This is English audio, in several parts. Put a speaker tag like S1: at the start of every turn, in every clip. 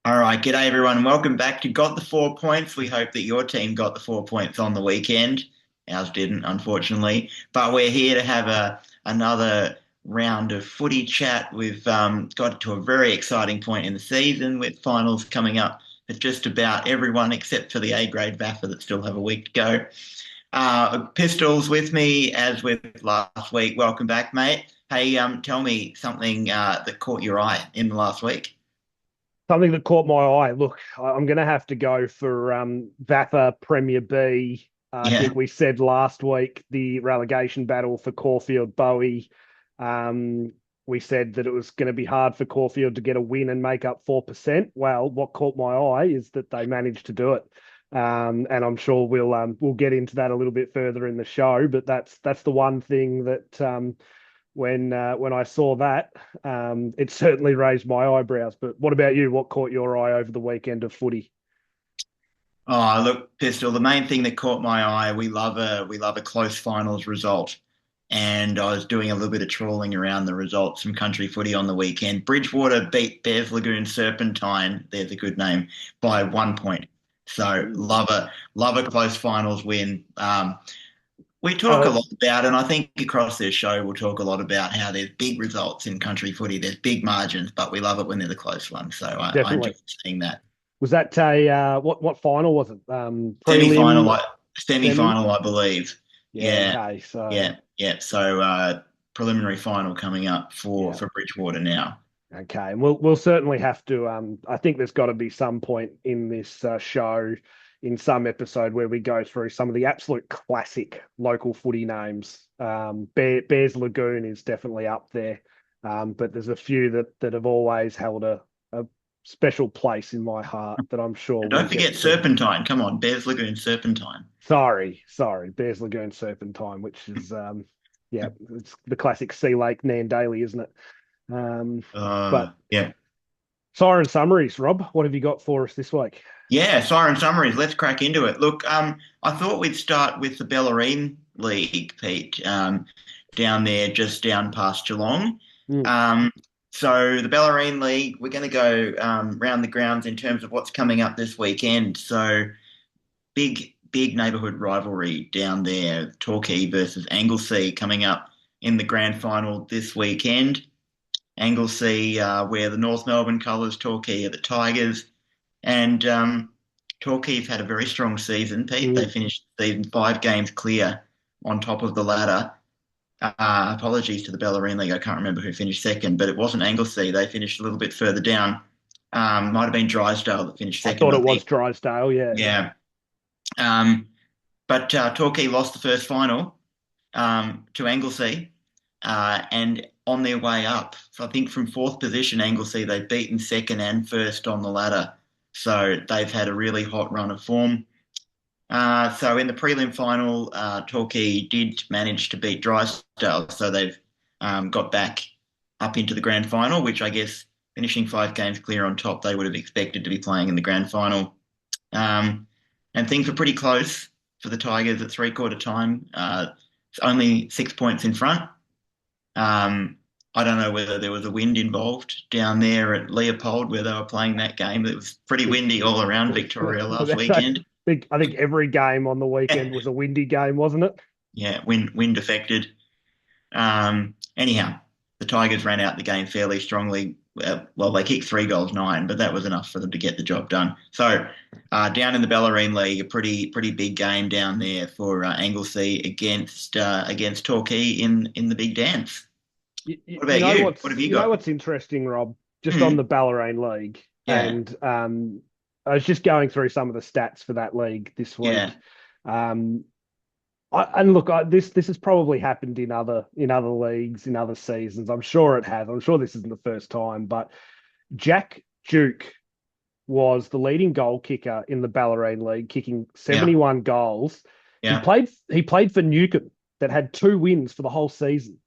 S1: All right, g'day everyone, and welcome back to Got the 4 Points. We hope that your team got the 4 points on the weekend. Ours didn't, unfortunately. But we're here to have another round of footy chat. We've got to a very exciting point in the season with finals coming up for just about everyone except for the A grade VAFA that still have a week to go. Pistols with me as with last week. Welcome back, mate. Hey, tell me something that caught your eye in the last week.
S2: Something that caught my eye. Look, I'm going to have to go for VAFA Premier B. I
S1: Yeah.
S2: think we said last week the relegation battle for Caulfield Bowie. We said that it was going to be hard for Caulfield to get a win and make up 4%. Well, what caught my eye is that they managed to do it. And I'm sure we'll get into that a little bit further in the show. But that's the one thing that when I saw that, it certainly raised my eyebrows. But what about you? What caught your eye over the weekend of footy?
S1: Oh, look, Pistol, the main thing that caught my eye, we love a close finals result. And I was doing a little bit of trawling around the results from country footy on the weekend. Bridgewater beat Bears Lagoon Serpentine, there's a good name, by 1 point. So love a close finals win. We talk a
S2: Uh,
S1: lot about, and I think across this show we'll talk a lot about how there's big results in country footy, there's big margins, but we love it when they're the close ones. So I enjoy
S2: Definitely.
S1: seeing that.
S2: Was that a what final was it?
S1: Semi-final,
S2: Prelim, semi?
S1: semi-final, I believe.
S2: Yeah.
S1: Yeah,
S2: Okay. So
S1: yeah, yeah. So preliminary final coming up for
S2: yeah.
S1: for Bridgewater now.
S2: Okay, and we'll certainly have to. I think there's got to be some point in this show, in some episode, where we go through some of the absolute classic local footy names. Bears Lagoon is definitely up there, but there's a few that have always held a special place in my heart that I'm sure
S1: And
S2: we'll
S1: don't
S2: get
S1: forget
S2: to.
S1: Serpentine. Come on, Bears Lagoon Serpentine.
S2: Sorry, Bears Lagoon Serpentine, which is yeah, it's the classic Sea Lake Nan Daly, isn't it? But
S1: Yeah.
S2: Siren Summaries, Rob, what have you got for us this week?
S1: Yeah, Siren Summaries. Let's crack into it. Look, I thought we'd start with the Bellarine League, Pete, down there, just down past Geelong.
S2: Mm.
S1: Um, so the Bellarine League, we're going to go round the grounds in terms of what's coming up this weekend. So big neighbourhood rivalry down there, Torquay versus Anglesea coming up in the grand final this weekend. Anglesea wear the North Melbourne colours, Torquay are the Tigers. And Torquay's had a very strong season, Pete. They
S2: Mm.
S1: finished the season 5 games clear on top of the ladder. Apologies to the Bellarine League. I can't remember who finished second, but it wasn't Anglesea. They finished a little bit further down. Might have been Drysdale that finished
S2: I
S1: second,
S2: thought
S1: I
S2: it was
S1: think.
S2: Drysdale, yeah.
S1: Yeah. Um, but Torquay lost the first final to Anglesea, and on their way up, so I think from fourth position, Anglesea, they've beaten second and first on the ladder. So they've had a really hot run of form. So in the prelim final, Torquay did manage to beat Drysdale, so they've got back up into the grand final, which I guess finishing 5 games clear on top, they would have expected to be playing in the grand final. Um, and things were pretty close for the Tigers at three-quarter time. It's only 6 points in front. Um, I don't know whether there was a wind involved down there at Leopold where they were playing that game. It was pretty windy all around Victoria last weekend.
S2: I think every game on the weekend was a windy game, wasn't it?
S1: Yeah, wind affected. Anyhow, the Tigers ran out the game fairly strongly. Well, they kicked 3 goals, 9, but that was enough for them to get the job done. So, down in the Bellarine League, a pretty big game down there for Anglesea against Torquay in the big dance. What about you? What have you
S2: You know
S1: got?
S2: what's interesting, Rob? Just on
S1: Mm,
S2: the Bellarine League,
S1: yeah,
S2: and I was just going through some of the stats for that league this
S1: yeah,
S2: week. Um, and look, this has probably happened in other leagues in other seasons. I'm sure it has. I'm sure this isn't the first time, but Jack Duke was the leading goal kicker in the Bellarine League, kicking
S1: yeah,
S2: 71 goals.
S1: yeah.
S2: He played for Newcombe that had 2 wins for the whole season.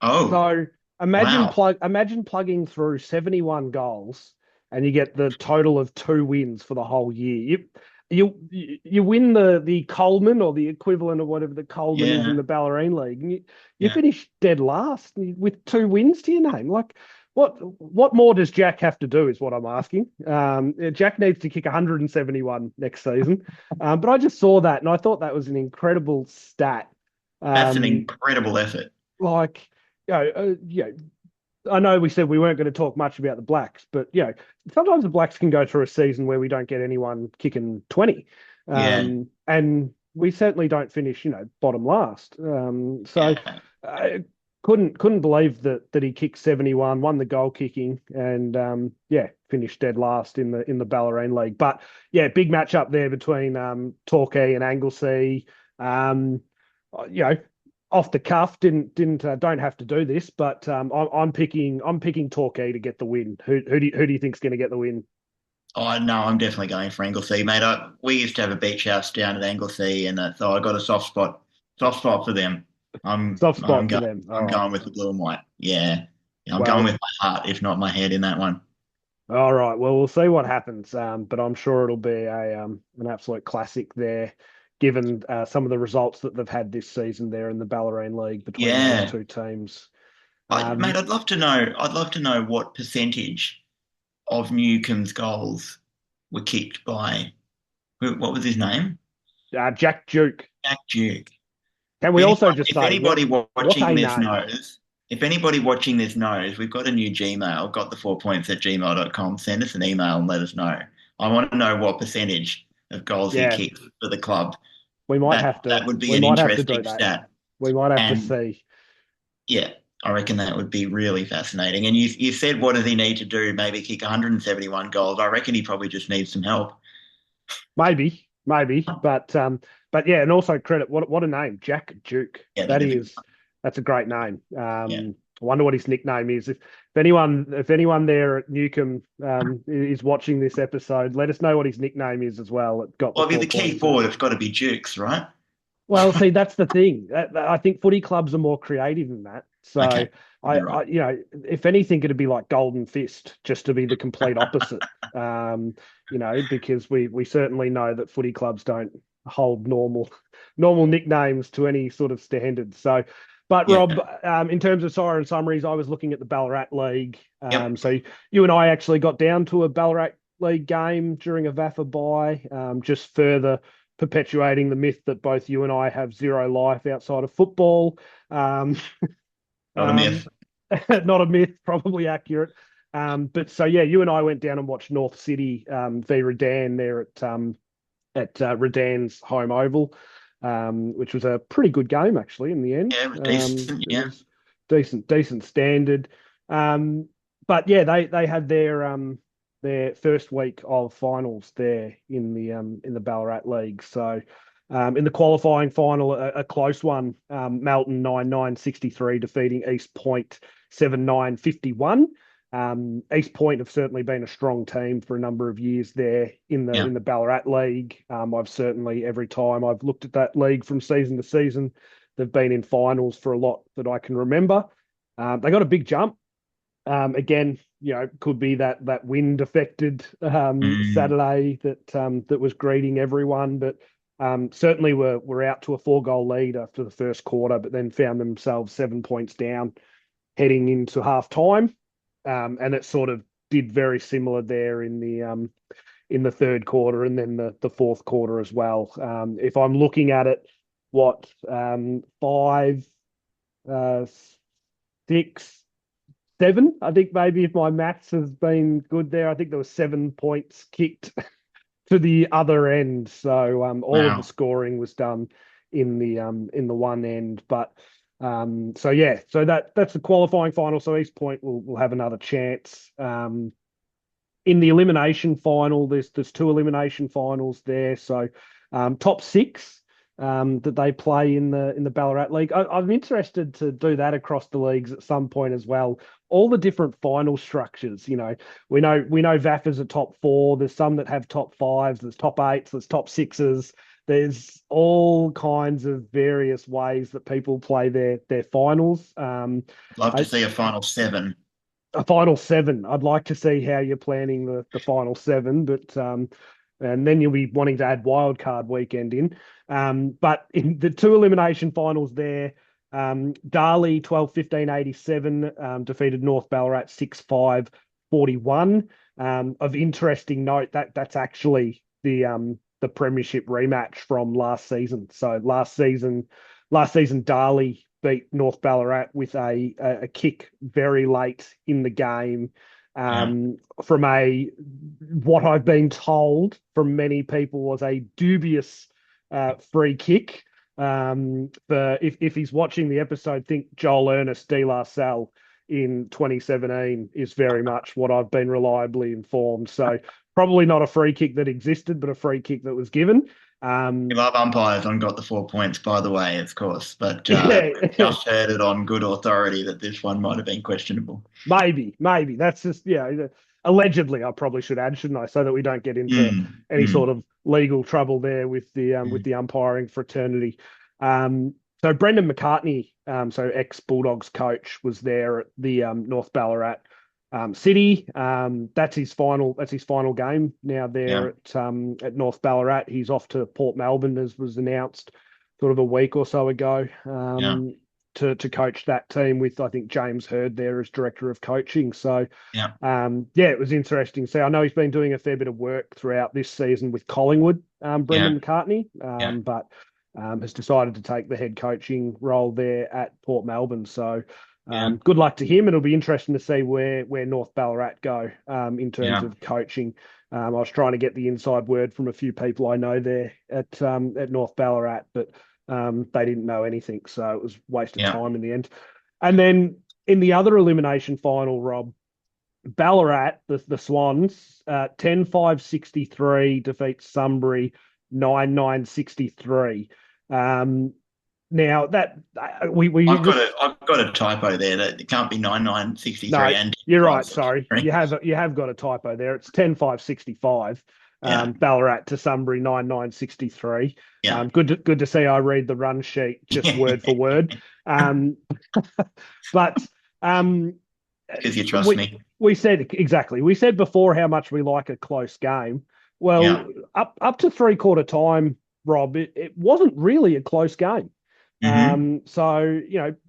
S1: Oh,
S2: So
S1: wow.
S2: imagine plugging through 71 goals and you get the total of 2 wins for the whole year. You win the Coleman or the equivalent of whatever the Coleman is in
S1: Yeah,
S2: the Ballerine League, and you
S1: yeah,
S2: finish dead last with 2 wins to your name. Like, what more does Jack have to do is what I'm asking. Jack needs to kick 171 next season. But I just saw that and I thought that was an incredible stat.
S1: That's an
S2: Um,
S1: incredible effort.
S2: like, I know we said we weren't going to talk much about the Blacks, but sometimes the Blacks can go through a season where we don't get anyone kicking 20.
S1: Yeah,
S2: And we certainly don't finish, bottom last. So
S1: yeah.
S2: I couldn't believe that he kicked 71, won the goal kicking, and finished dead last in the Bellarine League. But yeah, big match up there between Torquay and Anglesey. Um, you know, off the cuff, didn't don't have to do this, but I'm picking Torquay to get the win. Who do you think's going to get the win?
S1: Oh no, I'm definitely going for Anglesey, mate. We used to have a beach house down at Anglesey, and so I got a soft spot for them. I'm
S2: Soft
S1: I'm
S2: spot for
S1: going
S2: them. All
S1: I'm
S2: right.
S1: going with the blue and white. Yeah, yeah, I'm going
S2: Well,
S1: with my heart, if not my head, in that one.
S2: all right. Well, we'll see what happens. But I'm sure it'll be a an absolute classic there, given some of the results that they've had this season there in the Bellarine League between those
S1: Yeah,
S2: two teams.
S1: mate,
S2: Um,
S1: I'd love to know. I'd love to know what percentage of Newcomb's goals were kicked by what was his name?
S2: Jack Duke.
S1: Jack Duke.
S2: Can
S1: If
S2: we also
S1: anyone,
S2: just
S1: if
S2: say
S1: anybody
S2: what
S1: watching
S2: a
S1: this
S2: name?
S1: knows, if anybody watching this knows, we've got a new Gmail, got the 4 points at gmail.com. Send us an email and let us know. I want to know what percentage of goals he
S2: Yeah,
S1: kicked for the club.
S2: we might
S1: That
S2: have to
S1: that would be
S2: we
S1: an
S2: might have to do
S1: interesting
S2: that.
S1: stat.
S2: We might have to
S1: And
S2: see.
S1: yeah, I reckon that would be really fascinating. And you said, what does he need to do? Maybe kick 171 goals. I reckon he probably just needs some help.
S2: Maybe, but yeah, and also credit what a name, Jack Duke.
S1: Yeah,
S2: That
S1: that is a good
S2: is that's a great name.
S1: yeah.
S2: I wonder what his nickname is. If anyone there at Newcomb is watching this episode, let us know what his nickname is as well. It got the
S1: Well, if he's
S2: four
S1: the key
S2: points.
S1: forward, it's got to be Jukes, right?
S2: Well, see, that's the thing. I think footy clubs are more creative than that. So
S1: Okay,
S2: I,
S1: you're right.
S2: I, if anything, it'd be like Golden Fist, just to be the complete opposite. Um, because we certainly know that footy clubs don't hold normal nicknames to any sort of standards. So, but Rob,
S1: Yeah.
S2: in terms of Siren summaries, I was looking at the Ballarat League.
S1: Yep.
S2: So you and I actually got down to a Ballarat League game during a VAFA bye, just further perpetuating the myth that both you and I have zero life outside of football. Um,
S1: Not a
S2: um,
S1: myth.
S2: not a myth, probably accurate. But so yeah, you and I went down and watched North City v Redan there at Redan's home oval, which was a pretty good game actually in the end.
S1: Yeah, it was decent.
S2: It
S1: Yeah.
S2: was decent standard. Um, but yeah, they had their first week of finals there in the Ballarat League. So in the qualifying final, a close one, Melton 9-9-63 defeating East Point 7-9-51. East Point have certainly been a strong team for a number of years there in the
S1: Yeah.
S2: in the Ballarat League. I've certainly every time I've looked at that league from season to season, they've been in finals for a lot that I can remember. They got a big jump. Again, could be that wind affected
S1: Mm,
S2: Saturday that was greeting everyone, but certainly we're out to a 4-goal lead after the first quarter, but then found themselves 7 points down heading into half time. And it sort of did very similar there in the third quarter and then the fourth quarter as well. If I'm looking at it, five, uh, six, seven. I think maybe if my maths has been good there, I think there was 7 points kicked to the other end. So all of the
S1: wow.
S2: scoring was done in the one end. But so yeah, so that's the qualifying final. So East Point will have another chance. In the elimination final, there's two elimination finals there. So top six that they play in the Ballarat League. I'm interested to do that across the leagues at some point as well. All the different final structures. We know VAFA's a top four. There's some that have top fives. There's top eights. There's top sixes. There's all kinds of various ways that people play their finals.
S1: Love to
S2: I,
S1: see a final seven.
S2: a final seven. I'd like to see how you're planning the final seven, but and then you'll be wanting to add wild card weekend in. But in the two elimination finals there, Darley 12-15-87 defeated North Ballarat 6-5-41. Of interesting note, that's actually the Premiership rematch from last season. So last season Darley beat North Ballarat with a kick very late in the game,
S1: Yeah.
S2: from what I've been told from many people was a dubious free kick. If he's watching the episode, think Joel Ernest de La Salle in 2017 is very much what I've been reliably informed. So probably not a free kick that existed, but a free kick that was given.
S1: We
S2: Um,
S1: love umpires on got the 4 points, by the way, of course, but
S2: yeah,
S1: just heard it on good authority that this one might have been questionable.
S2: maybe that's just allegedly. I probably should add, shouldn't I, so that we don't get into
S1: Mm,
S2: any sort
S1: mm,
S2: of legal trouble there with
S1: mm.
S2: the umpiring fraternity. So Brendan McCartney, so ex Bulldogs coach, was there at the North Ballarat City. That's his final game now
S1: Yeah,
S2: there at North Ballarat. He's off to Port Melbourne, as was announced sort of a week or so ago.
S1: yeah,
S2: To coach that team with, I think, James Hurd there as director of coaching. So,
S1: yeah,
S2: yeah, it was interesting. So I know he's been doing a fair bit of work throughout this season with Collingwood,
S1: yeah,
S2: Brendan McCartney,
S1: yeah,
S2: but has decided to take the head coaching role there at Port Melbourne. So,
S1: yeah,
S2: good luck to him. It'll be interesting to see where North Ballarat go in terms
S1: yeah,
S2: of coaching. I was trying to get the inside word from a few people I know there at North Ballarat, but they didn't know anything, so it was a waste of
S1: yeah.
S2: time in the end. And then in the other elimination final, Rob, Ballarat, the Swans, 10-5-63 defeats Sunbury 9-9-63. Now that we just
S1: I've got a typo there that it can't be 9963
S2: no,
S1: and
S2: you're right. Sorry,
S1: 563.
S2: you have got a typo there. It's 10-5-65.
S1: Yeah,
S2: Ballarat to Sunbury 9-9-63.
S1: yeah.
S2: Good to see I read the run sheet just word for word. Um, but
S1: Because you trust
S2: we
S1: me.
S2: we said exactly. We said before how much we like a close game. Well,
S1: Yeah.
S2: up to three-quarter time, Rob, it wasn't really a close game.
S1: Hmm.
S2: So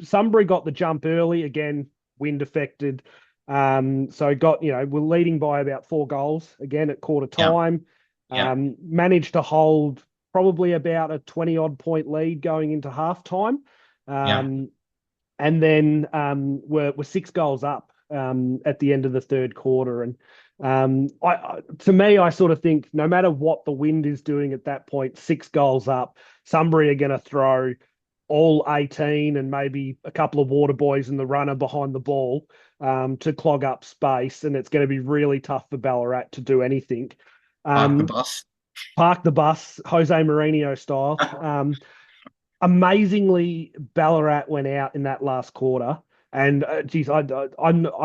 S2: Sunbury got the jump early again, wind affected. So we're leading by about 4 goals again at quarter
S1: Yeah,
S2: time.
S1: yeah,
S2: Managed to hold probably about a 20 odd point lead going into halftime.
S1: yeah,
S2: Um, and then we're 6 goals up at the end of the third quarter. And to me, I sort of think no matter what the wind is doing at that point, 6 goals up, Sunbury are going to throw all 18 and maybe a couple of water boys and the runner behind the ball to clog up space. And it's going to be really tough for Ballarat to do anything.
S1: park the
S2: Um,
S1: bus.
S2: Park the bus, Jose Mourinho style. Amazingly, Ballarat went out in that last quarter. And geez, I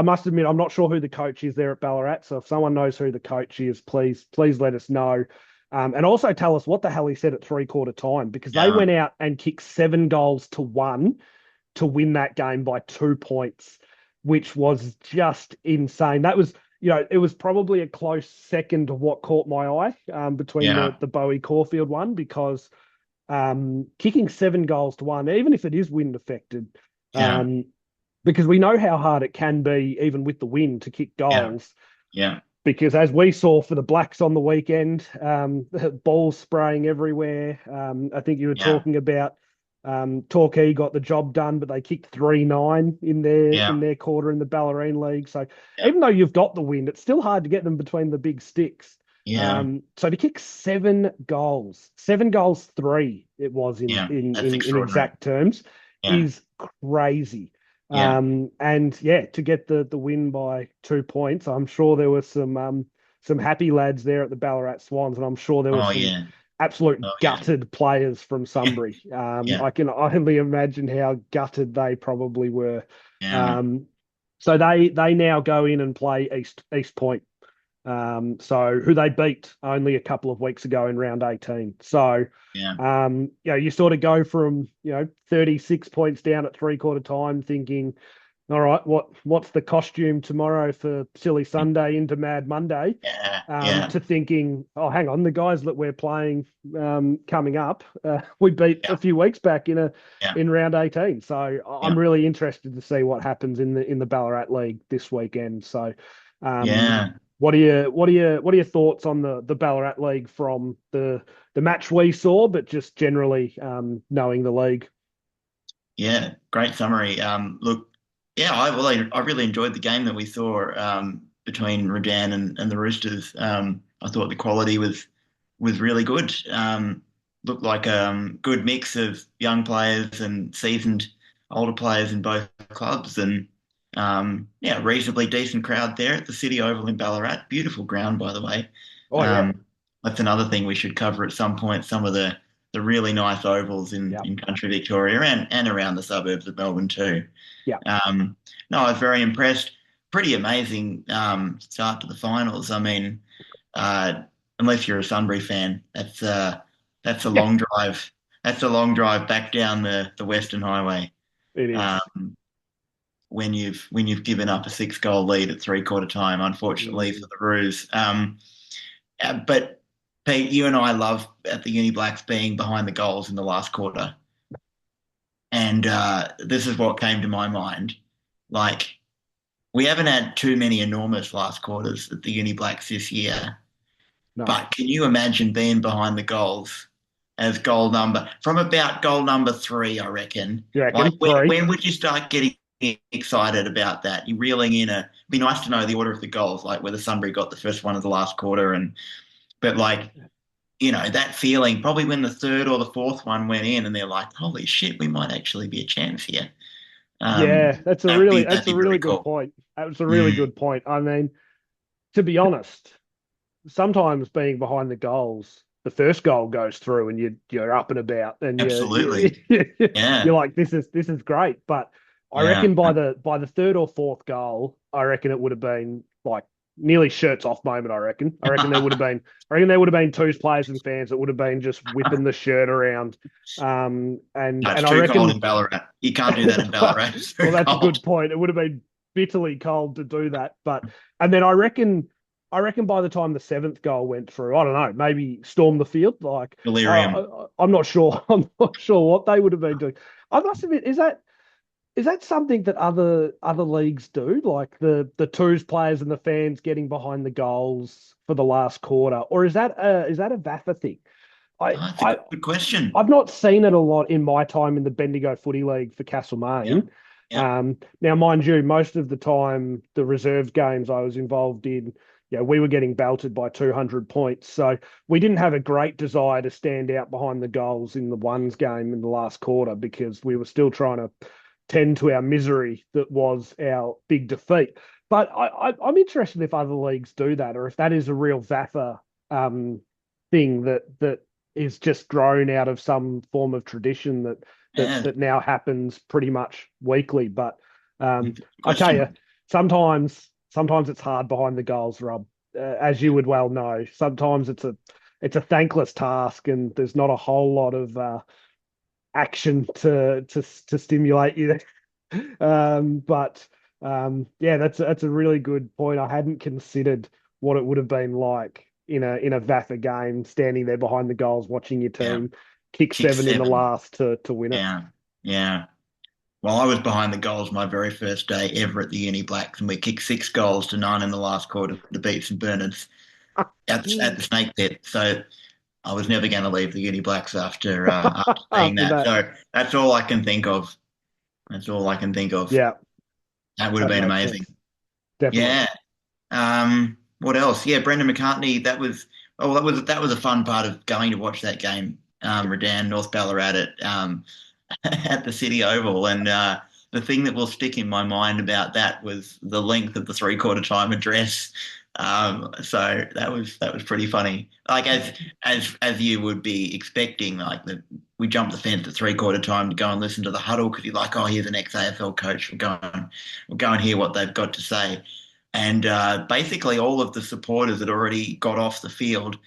S2: must admit, I'm not sure who the coach is there at Ballarat. So if someone knows who the coach is, please let us know. And also tell us what the hell he said at three-quarter time, because they
S1: Yeah,
S2: went out and kicked 7 goals to 1 to win that game by 2 points, which was just insane. That was, it was probably a close second to what caught my eye between
S1: yeah,
S2: the Bowie Caulfield one, because kicking 7 goals to 1, even if it is wind affected,
S1: yeah,
S2: um, because we know how hard it can be, even with the wind, to kick
S1: yeah,
S2: goals.
S1: yeah,
S2: Because as we saw for the Blacks on the weekend, balls spraying everywhere. I think you were
S1: yeah,
S2: talking about Torquay got the job done, but they kicked 3-9
S1: yeah,
S2: in their quarter in the Bellarine League. So
S1: yeah,
S2: even though you've got the wind, it's still hard to get them between the big sticks.
S1: yeah,
S2: So to kick 7 goals, 7 goals 3, it was
S1: yeah. That's
S2: in
S1: extraordinary.
S2: exact terms,
S1: Yeah,
S2: is crazy.
S1: yeah.
S2: And yeah, to get the win by 2 points, I'm sure there were some happy lads there at the Ballarat Swans, and I'm sure there were
S1: Oh,
S2: some
S1: yeah.
S2: absolute
S1: Oh, yeah.
S2: gutted players from Sunbury.
S1: Yeah,
S2: I can only imagine how gutted they probably were.
S1: yeah,
S2: Um, so they now go in and play East Point. So who they beat only a couple of weeks ago in round 18. So
S1: yeah,
S2: you sort of go from 36 points down at three-quarter time, thinking All right, what's the costume tomorrow for Silly Sunday into Mad Monday?
S1: Yeah, yeah,
S2: To thinking, oh, hang on, the guys that we're playing coming up, we beat
S1: yeah,
S2: a few weeks back
S1: yeah,
S2: in round 18. So
S1: yeah,
S2: I'm really interested to see what happens in the Ballarat League this weekend. So, um,
S1: yeah.
S2: what are your thoughts on the Ballarat League from the match we saw, but just generally knowing the league?
S1: Yeah, great summary. Look, yeah, I really enjoyed the game that we saw between Redan and the Roosters. I thought the quality was really good. Looked like a good mix of young players and seasoned older players in both clubs, and yeah, reasonably decent crowd there at the City Oval in Ballarat. Beautiful ground, by the way.
S2: Oh yeah,
S1: Um, that's another thing we should cover at some point. Some of the really nice ovals
S2: yeah,
S1: in country Victoria and around the suburbs of Melbourne too.
S2: yeah.
S1: No, I was very impressed. Pretty amazing start to the finals. I mean, uh, unless you're a Sunbury fan, that's a long drive. That's a long drive back down the Western Highway.
S2: It is.
S1: Um, when you've given up a 6 goal lead at three-quarter time, unfortunately
S2: Mm.
S1: for the Roos. But Pete, you and I love at the Uni Blacks being behind the goals in the last quarter. And this is what came to my mind. Like, we haven't had too many enormous last quarters at the Uni Blacks this year.
S2: No.
S1: But can you imagine being behind the goals as from about goal number three, I reckon?
S2: You
S1: Like,
S2: reckon? Three.
S1: when would you start getting excited about that? You're reeling in be nice to know the order of the goals, like whether Sunbury got the first one of the last quarter. But like, that feeling probably when the third or the fourth one went in and they're like, holy shit, we might actually be a chance here.
S2: Yeah,
S1: That'd
S2: that's a
S1: be
S2: really
S1: very
S2: good
S1: cool.
S2: point. That was a really
S1: Mm,
S2: good point. I mean, to be honest, sometimes being behind the goals, the first goal goes through and you're up and about and
S1: absolutely.
S2: you're
S1: Yeah.
S2: like this is great. But I
S1: Yeah.
S2: reckon by the third or fourth goal, I reckon it would have been like nearly shirts off moment. I reckon. I reckon there would have been two players and fans that would have been just whipping the shirt around.
S1: No, it's
S2: And I
S1: too cold
S2: reckon
S1: in Ballarat. You can't do that in Ballarat. It's too
S2: well, that's a
S1: cold.
S2: good point. It would have been bitterly cold to do that, and then I reckon by the time the seventh goal went through, I don't know, maybe storm the field. Like
S1: Delirium.
S2: I'm not sure. I'm not sure what they would have been doing. I must admit, is that something that other leagues do? Like the twos players and the fans getting behind the goals for the last quarter, or is that a VAFA thing? I
S1: Oh, that's a
S2: I
S1: good question.
S2: I've not seen it a lot in my time in the Bendigo Footy League for
S1: Yeah.
S2: Castlemaine.
S1: Yeah.
S2: Now, mind you, most of the time, the reserves games I was involved in, we were getting belted by 200 points. So we didn't have a great desire to stand out behind the goals in the ones game in the last quarter because we were still trying to tend to our misery that was our big defeat. But I'm interested if other leagues do that or if that is a real VAFA thing that is just grown out of some form of tradition that that
S1: Yeah.
S2: that now happens pretty much weekly. But
S1: Good
S2: I tell you,
S1: question.
S2: sometimes it's hard behind the goals, Rob, as you would well know. Sometimes it's a thankless task, and there's not a whole lot of action to stimulate you. But yeah, that's a really good point. I hadn't considered what it would have been like in a VAFA game, standing there behind the goals, watching your
S1: Yeah.
S2: team kick
S1: Kick
S2: seven in the
S1: seven.
S2: last to win it.
S1: Yeah. Yeah. Well, I was behind the goals my very first day ever at the Uni Blacks, and we kicked 6 goals to none in the last quarter to beat St Bernard's at the Snake Pit. So I was never going to leave the Uni Blacks after seeing
S2: After
S1: that.
S2: that,
S1: So that's all I can think of. That's all I can think of.
S2: yeah,
S1: That would have
S2: that
S1: been
S2: makes
S1: amazing.
S2: sense. Definitely.
S1: Yeah. What else? Yeah, Brendan McCartney. That was a fun part of going to watch that game. Redan, North Ballarat at the City Oval, and the thing that will stick in my mind about that was the length of the three-quarter time address. So that was pretty funny. Like as you would be expecting, like we jumped the fence at three-quarter time to go and listen to the huddle because you're like, oh, here's an ex-AFL coach. We'll go and hear what they've got to say. And basically, all of the supporters had already got off the field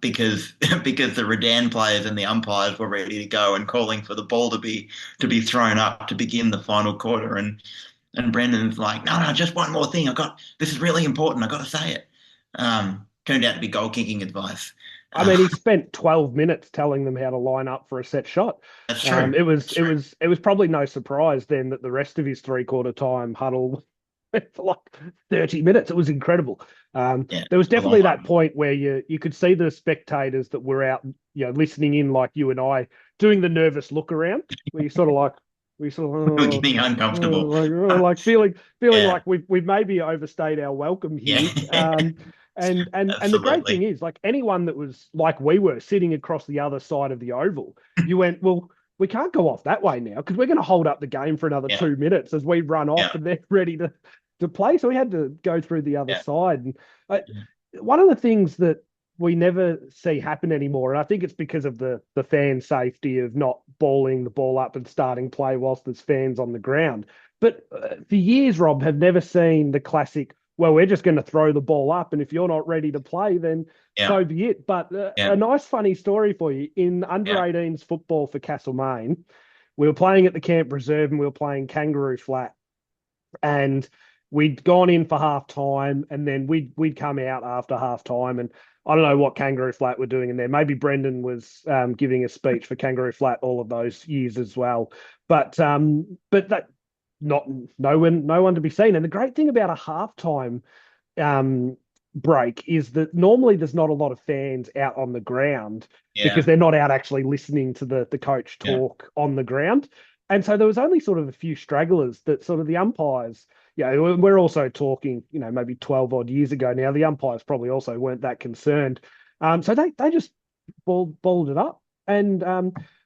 S1: because because the Redan players and the umpires were ready to go and calling for the ball to be thrown up to begin the final quarter. And And Brendan's like, no, just one more thing. This is really important. I got to say it. Turned out to be goal kicking advice.
S2: I mean, he spent 12 minutes telling them how to line up for a set shot.
S1: That's true.
S2: It was
S1: That's
S2: it
S1: true.
S2: was it was probably no surprise then that the rest of his three-quarter time huddle went for like 30 minutes. It was incredible.
S1: Yeah,
S2: There was
S1: a long
S2: definitely that
S1: one.
S2: point where you could see the spectators that were out, listening in like you and I, doing the nervous look around, where you sort of like we sort
S1: We're
S2: of
S1: getting uncomfortable.
S2: like feeling
S1: Yeah,
S2: like we've maybe overstayed our welcome
S1: yeah,
S2: here. And the great thing
S1: absolutely.
S2: is, like anyone that was like we were sitting across the other side of the oval, you went, well, we can't go off that way now because we're going to hold up the game for another
S1: Yeah,
S2: 2 minutes as we run
S1: yeah,
S2: off and they're ready to play. So we had to go through the other
S1: yeah,
S2: side. And one of the things that we never see happen anymore, and I think it's because of the fan safety of not balling the ball up and starting play whilst there's fans on the ground. But for years, Rob, have never seen the classic, well, we're just going to throw the ball up, and if you're not ready to play, then
S1: yeah,
S2: so be it. But a
S1: yeah,
S2: nice, funny story for you. In under
S1: yeah,
S2: 18s football for Castlemaine, we were playing at the Camp Reserve and we were playing Kangaroo Flat. And we'd gone in for half time and then we'd come out after half time. And I don't know what Kangaroo Flat were doing in there. Maybe Brendan was giving a speech for Kangaroo Flat all of those years as well. But that not no one to be seen. And the great thing about a halftime um, break is that normally there's not a lot of fans out on the ground because
S1: yeah,
S2: they're not out actually listening to the coach
S1: yeah,
S2: talk on the ground. And so there was only sort of a few stragglers that sort of the umpires, we're also talking, maybe 12 odd years ago now. The umpires probably also weren't that concerned. So they just balled it up. And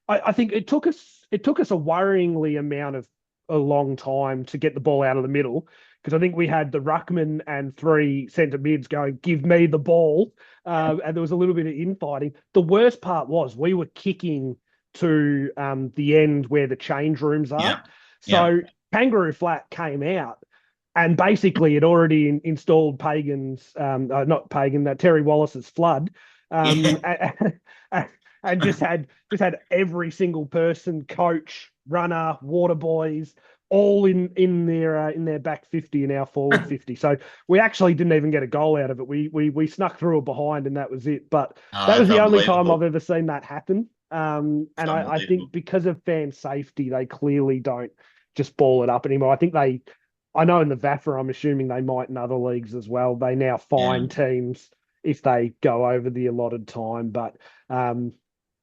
S2: I think it took us a worryingly amount of a long time to get the ball out of the middle because I think we had the ruckman and three centre mids going, "Give me the ball," and there was a little bit of infighting. The worst part was we were kicking to the end where the change rooms are.
S1: yeah, yeah,
S2: So Kangaroo Flat came out and basically it already installed Pagan's, not Pagan, that Terry Wallace's flood, um,
S1: yeah.
S2: and just had every single person, coach, runner, water boys, all in their back 50 and our forward 50. So we actually didn't even get a goal out of it. We snuck through a behind and that was it. But
S1: Oh,
S2: that was
S1: that's
S2: the only time I've
S1: unbelievable.
S2: ever seen that happen.
S1: It's
S2: And I
S1: unbelievable.
S2: think because of fan safety, they clearly don't just ball it up anymore. I know in the VAFA, I'm assuming they might in other leagues as well. They now
S1: Yeah,
S2: fine teams if they go over the allotted time. But um,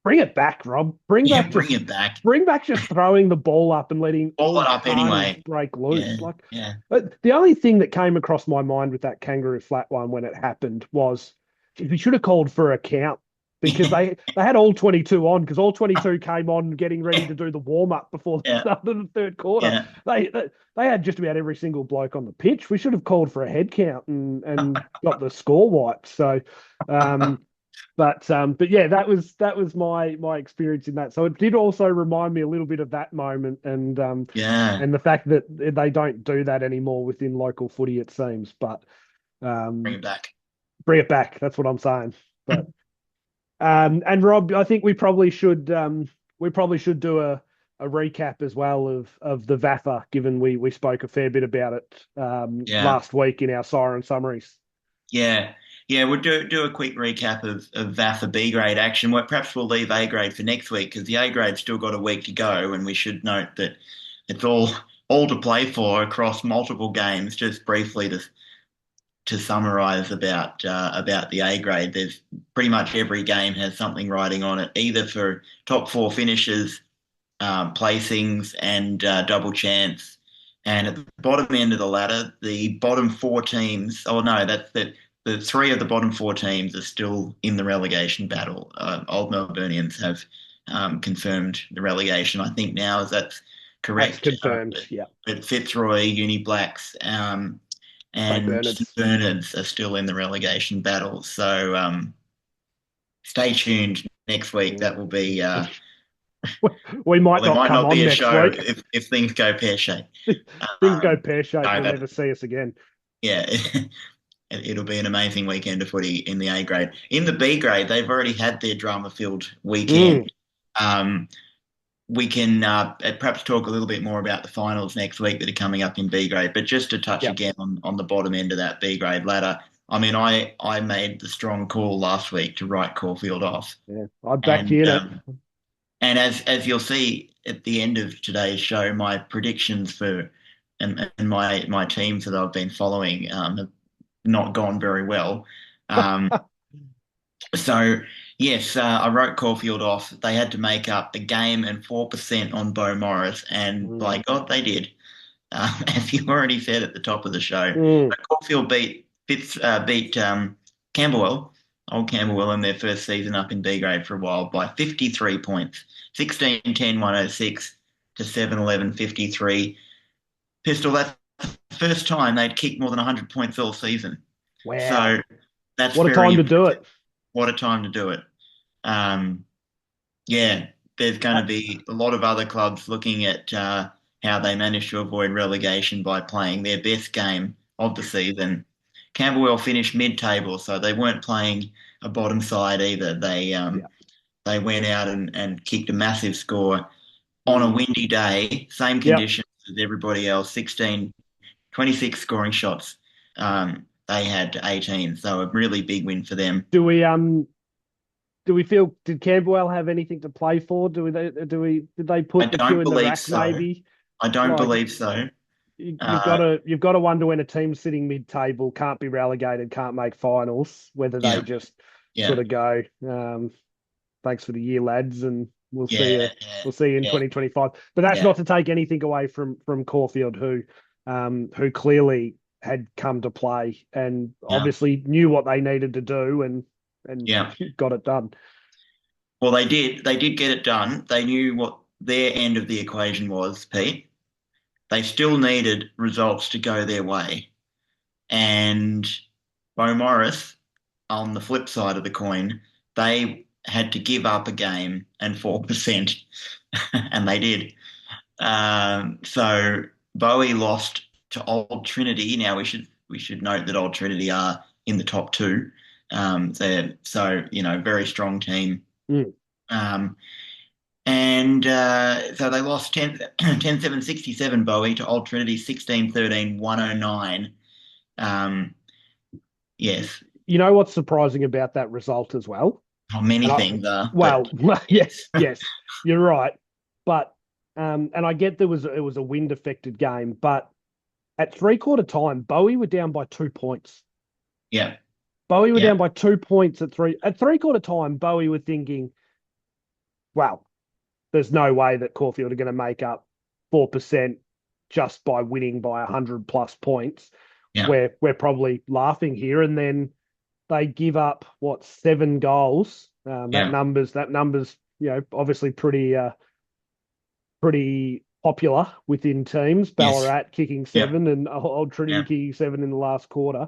S2: bring it back, Rob.
S1: yeah. Bring it back.
S2: Bring back just throwing the ball up and letting
S1: Ball
S2: all
S1: it up
S2: carnage
S1: anyway.
S2: break
S1: Yeah,
S2: loose. Like,
S1: yeah,
S2: but the only thing that came across my mind with that Kangaroo Flat one when it happened was we should have called for a count because they had all 22 on because all 22 came on getting ready to do the warm up before the
S1: yeah,
S2: start of the third quarter.
S1: yeah.
S2: They had just about every single bloke on the pitch. We should have called for a head count and got the score wiped. So, um, but yeah, that was my experience in that. So it did also remind me a little bit of that moment
S1: Yeah,
S2: and the fact that they don't do that anymore within local footy, it seems. But
S1: bring
S2: um,
S1: it back.
S2: bring it back. That's what I'm saying. But and Rob, I think we probably should do a recap as well of the VAFA, given we spoke a fair bit about it
S1: Yeah,
S2: last week in our Siren summaries.
S1: yeah, yeah. We'll do a quick recap of VAFA B grade action. What perhaps we'll leave A grade for next week because the A grade's still got a week to go, and we should note that it's all to play for across multiple games. Just briefly to summarise about the A grade, there's pretty much every game has something riding on it, either for top four finishes, placings, and double chance. And at the bottom end of the ladder, the bottom four teams, oh no, that's the three of the bottom four teams are still in the relegation battle. Old Melburnians have confirmed the relegation. I think now is that's
S2: That's
S1: correct.
S2: confirmed. Yeah,
S1: But Fitzroy, Uni Blacks,
S2: St
S1: and St
S2: Bernard's.
S1: Bernard's are still in the relegation battle. So stay tuned next week.
S2: Mm.
S1: That will be
S2: We
S1: well,
S2: might
S1: there
S2: not
S1: might
S2: come
S1: not
S2: on
S1: be a
S2: next
S1: show
S2: week.
S1: if things go pear shaped.
S2: Things go pear shaped.
S1: No,
S2: You'll
S1: but
S2: never see us again.
S1: yeah, it'll be an amazing weekend of footy in the A grade. In the B grade, they've already had their drama-filled
S2: Mm.
S1: weekend. Um, we can perhaps talk a little bit more about the finals next week that are coming up in B grade. But just to touch
S2: Yep.
S1: again on the bottom end of that B grade ladder, I mean, I made the strong call last week to write Caulfield off,
S2: Yeah. I backed
S1: and
S2: you in it.
S1: as you'll see at the end of today's show, my predictions for and my teams that I've been following have not gone very well. Um, So, yes, I wrote Caulfield off. They had to make up a game and 4% on Bo Morris, and
S2: Mm.
S1: by God, they did. As you already said at the top of the show,
S2: Mm.
S1: Caulfield beat Camberwell, old Camberwell, in their first season up in B grade for a while by 53 points, 16-10-106 to 7-11-53. Pistol, that's the first time they'd kicked more than 100 points all season.
S2: Wow.
S1: So that's
S2: What a
S1: very
S2: time to do
S1: impressive.
S2: it.
S1: What a time to do it. Um, yeah, there's going
S2: Uh,
S1: to be a lot of other clubs looking at how they managed to avoid relegation by playing their best game of the season. Camberwell finished mid-table, so they weren't playing a bottom side either.
S2: yeah.
S1: They went out and kicked a massive score on a
S2: Mm.
S1: windy day, same
S2: Yep.
S1: conditions as everybody else, 16, 26 scoring shots. They had 18, so a really big win for them.
S2: Do we feel did Camberwell have anything to play for? Did they
S1: I
S2: put the queue
S1: don't
S2: in the
S1: believe
S2: rack
S1: so.
S2: maybe?
S1: I don't
S2: Like
S1: believe so.
S2: you've got
S1: Uh,
S2: to wonder when a team sitting mid-table can't be relegated, can't make finals, whether they
S1: yeah,
S2: just sort
S1: yeah,
S2: of go, thanks for the year, lads, and we'll see
S1: yeah,
S2: you. We'll see you in
S1: yeah,
S2: 2025. But that's
S1: yeah,
S2: not to take anything away from Caulfield, who clearly had come to play and
S1: yeah,
S2: obviously knew what they needed to do and
S1: yeah.
S2: got it done.
S1: Well, they did. They did get it done. They knew what their end of the equation was, Pete. They still needed results to go their way. And Bo Morris, on the flip side of the coin, they had to give up a game and 4%, and they did. So Bowie lost to Old Trinity. Now we should note that Old Trinity are in the top two. So very strong team.
S2: Mm.
S1: Um, and so they lost 10-7, 67 Bowie to Old Trinity 16-13, 109. Um, yes,
S2: You know what's surprising about that result as well?
S1: many
S2: And
S1: things are, but
S2: well, yeah,
S1: yes,
S2: yes, you're right. But and I get it was a wind affected game, but at 3/4 time, Bowie were down by 2 points.
S1: yeah,
S2: Bowie were
S1: yeah,
S2: down by 2 points at 3/4 time. Bowie were thinking, well, there's no way that Caulfield are going to make up 4% just by winning by 100 plus points.
S1: yeah,
S2: We're probably laughing here, and then they give up what 7 goals.
S1: yeah,
S2: That numbers obviously pretty popular within teams.
S1: yes,
S2: Ballarat kicking
S1: yeah,
S2: 7 and Old Trinity
S1: yeah,
S2: kicking 7 in the last quarter.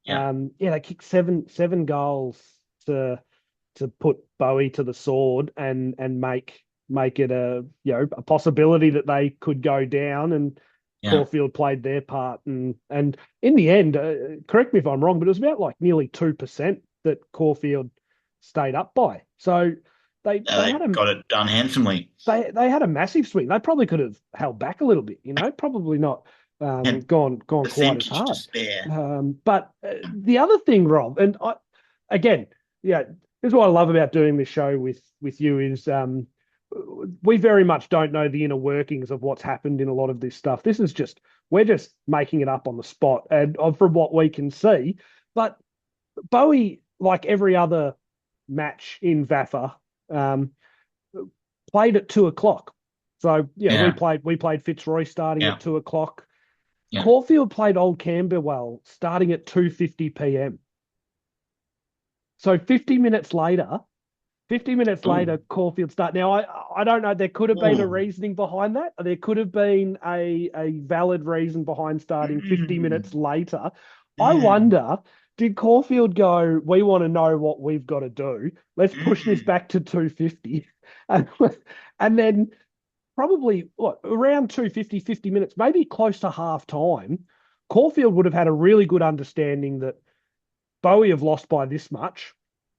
S1: yeah,
S2: Yeah, they kicked seven goals to put Bowie to the sword and make it a possibility that they could go down, and
S1: yeah.
S2: Caulfield played their part, and in the end, correct me if I'm wrong, but it was about like nearly 2% that Caulfield stayed up by. So they
S1: They
S2: had a
S1: got it done handsomely.
S2: they had a massive swing. They probably could have held back a little bit, probably not
S1: Had
S2: gone quite as
S1: percentage to
S2: hard.
S1: spare.
S2: But the other thing, Rob, and again, yeah, this is what I love about doing this show with you is we very much don't know the inner workings of what's happened in a lot of this stuff. This is just we're just making it up on the spot and from what we can see. But Bowie, like every other match in VAFA, um, played at 2 o'clock. So yeah, we
S1: Yeah,
S2: played Fitzroy starting
S1: yeah,
S2: at 2 o'clock.
S1: yeah.
S2: Caulfield played Old Camberwell starting at 2:50 p.m. So 50 minutes later,
S1: Oh,
S2: Caulfield start. Now I don't know. There could have been a
S1: oh.
S2: reasoning behind that. There could have been a valid reason behind starting 50
S1: Mm,
S2: minutes later. I
S1: mm,
S2: wonder, did Caulfield go, we want to know what we've got to do. Let's push this
S1: mm.
S2: back to 250. And, and then probably what around 250, 50 minutes, maybe close to half time, Caulfield would have had a really good understanding that Bowie have lost by this much.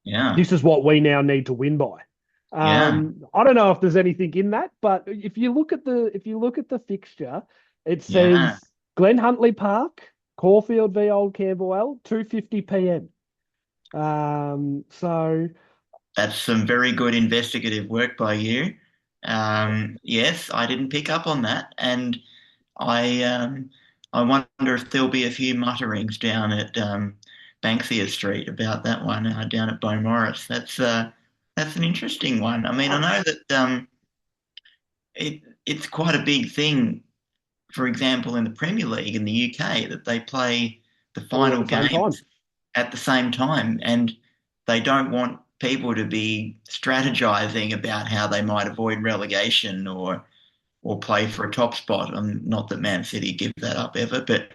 S1: Yeah,
S2: This is what we now need to win by.
S1: Yeah.
S2: I don't know if there's anything in that, but if you look at the fixture, it
S1: Yeah.
S2: says Glen Huntley Park, Caulfield v Old Camberwell, 2:50 p.m. So
S1: That's some very good investigative work by you. Yes, I didn't pick up on that, and I wonder if there'll be a few mutterings down at Banksia Street about that one down at Beaumaris. That's an interesting one. I mean, I know that it's quite a big thing. For example, in the Premier League in the UK, that they play the
S2: all at
S1: final
S2: the same time.
S1: games at the same time, and they don't want people to be strategizing about how they might avoid relegation or play for a top spot. Not that Man City give that up ever, but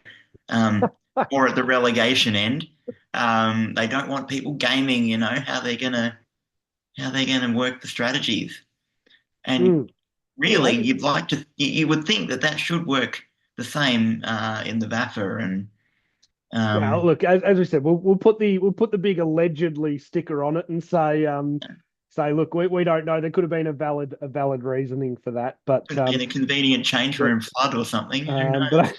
S1: um, or at the relegation end, they don't want people gaming. How they're gonna work the strategies. And
S2: Mm.
S1: really,
S2: Yeah.
S1: you would think that that should work the same in the VAFA and
S2: Well,
S1: um,
S2: look, as we said, we'll put the big allegedly sticker on it and say, look, we don't know. There could have been a valid reasoning for that, but
S1: could have been a convenient change
S2: but
S1: room flood or something. Who
S2: um,
S1: knows?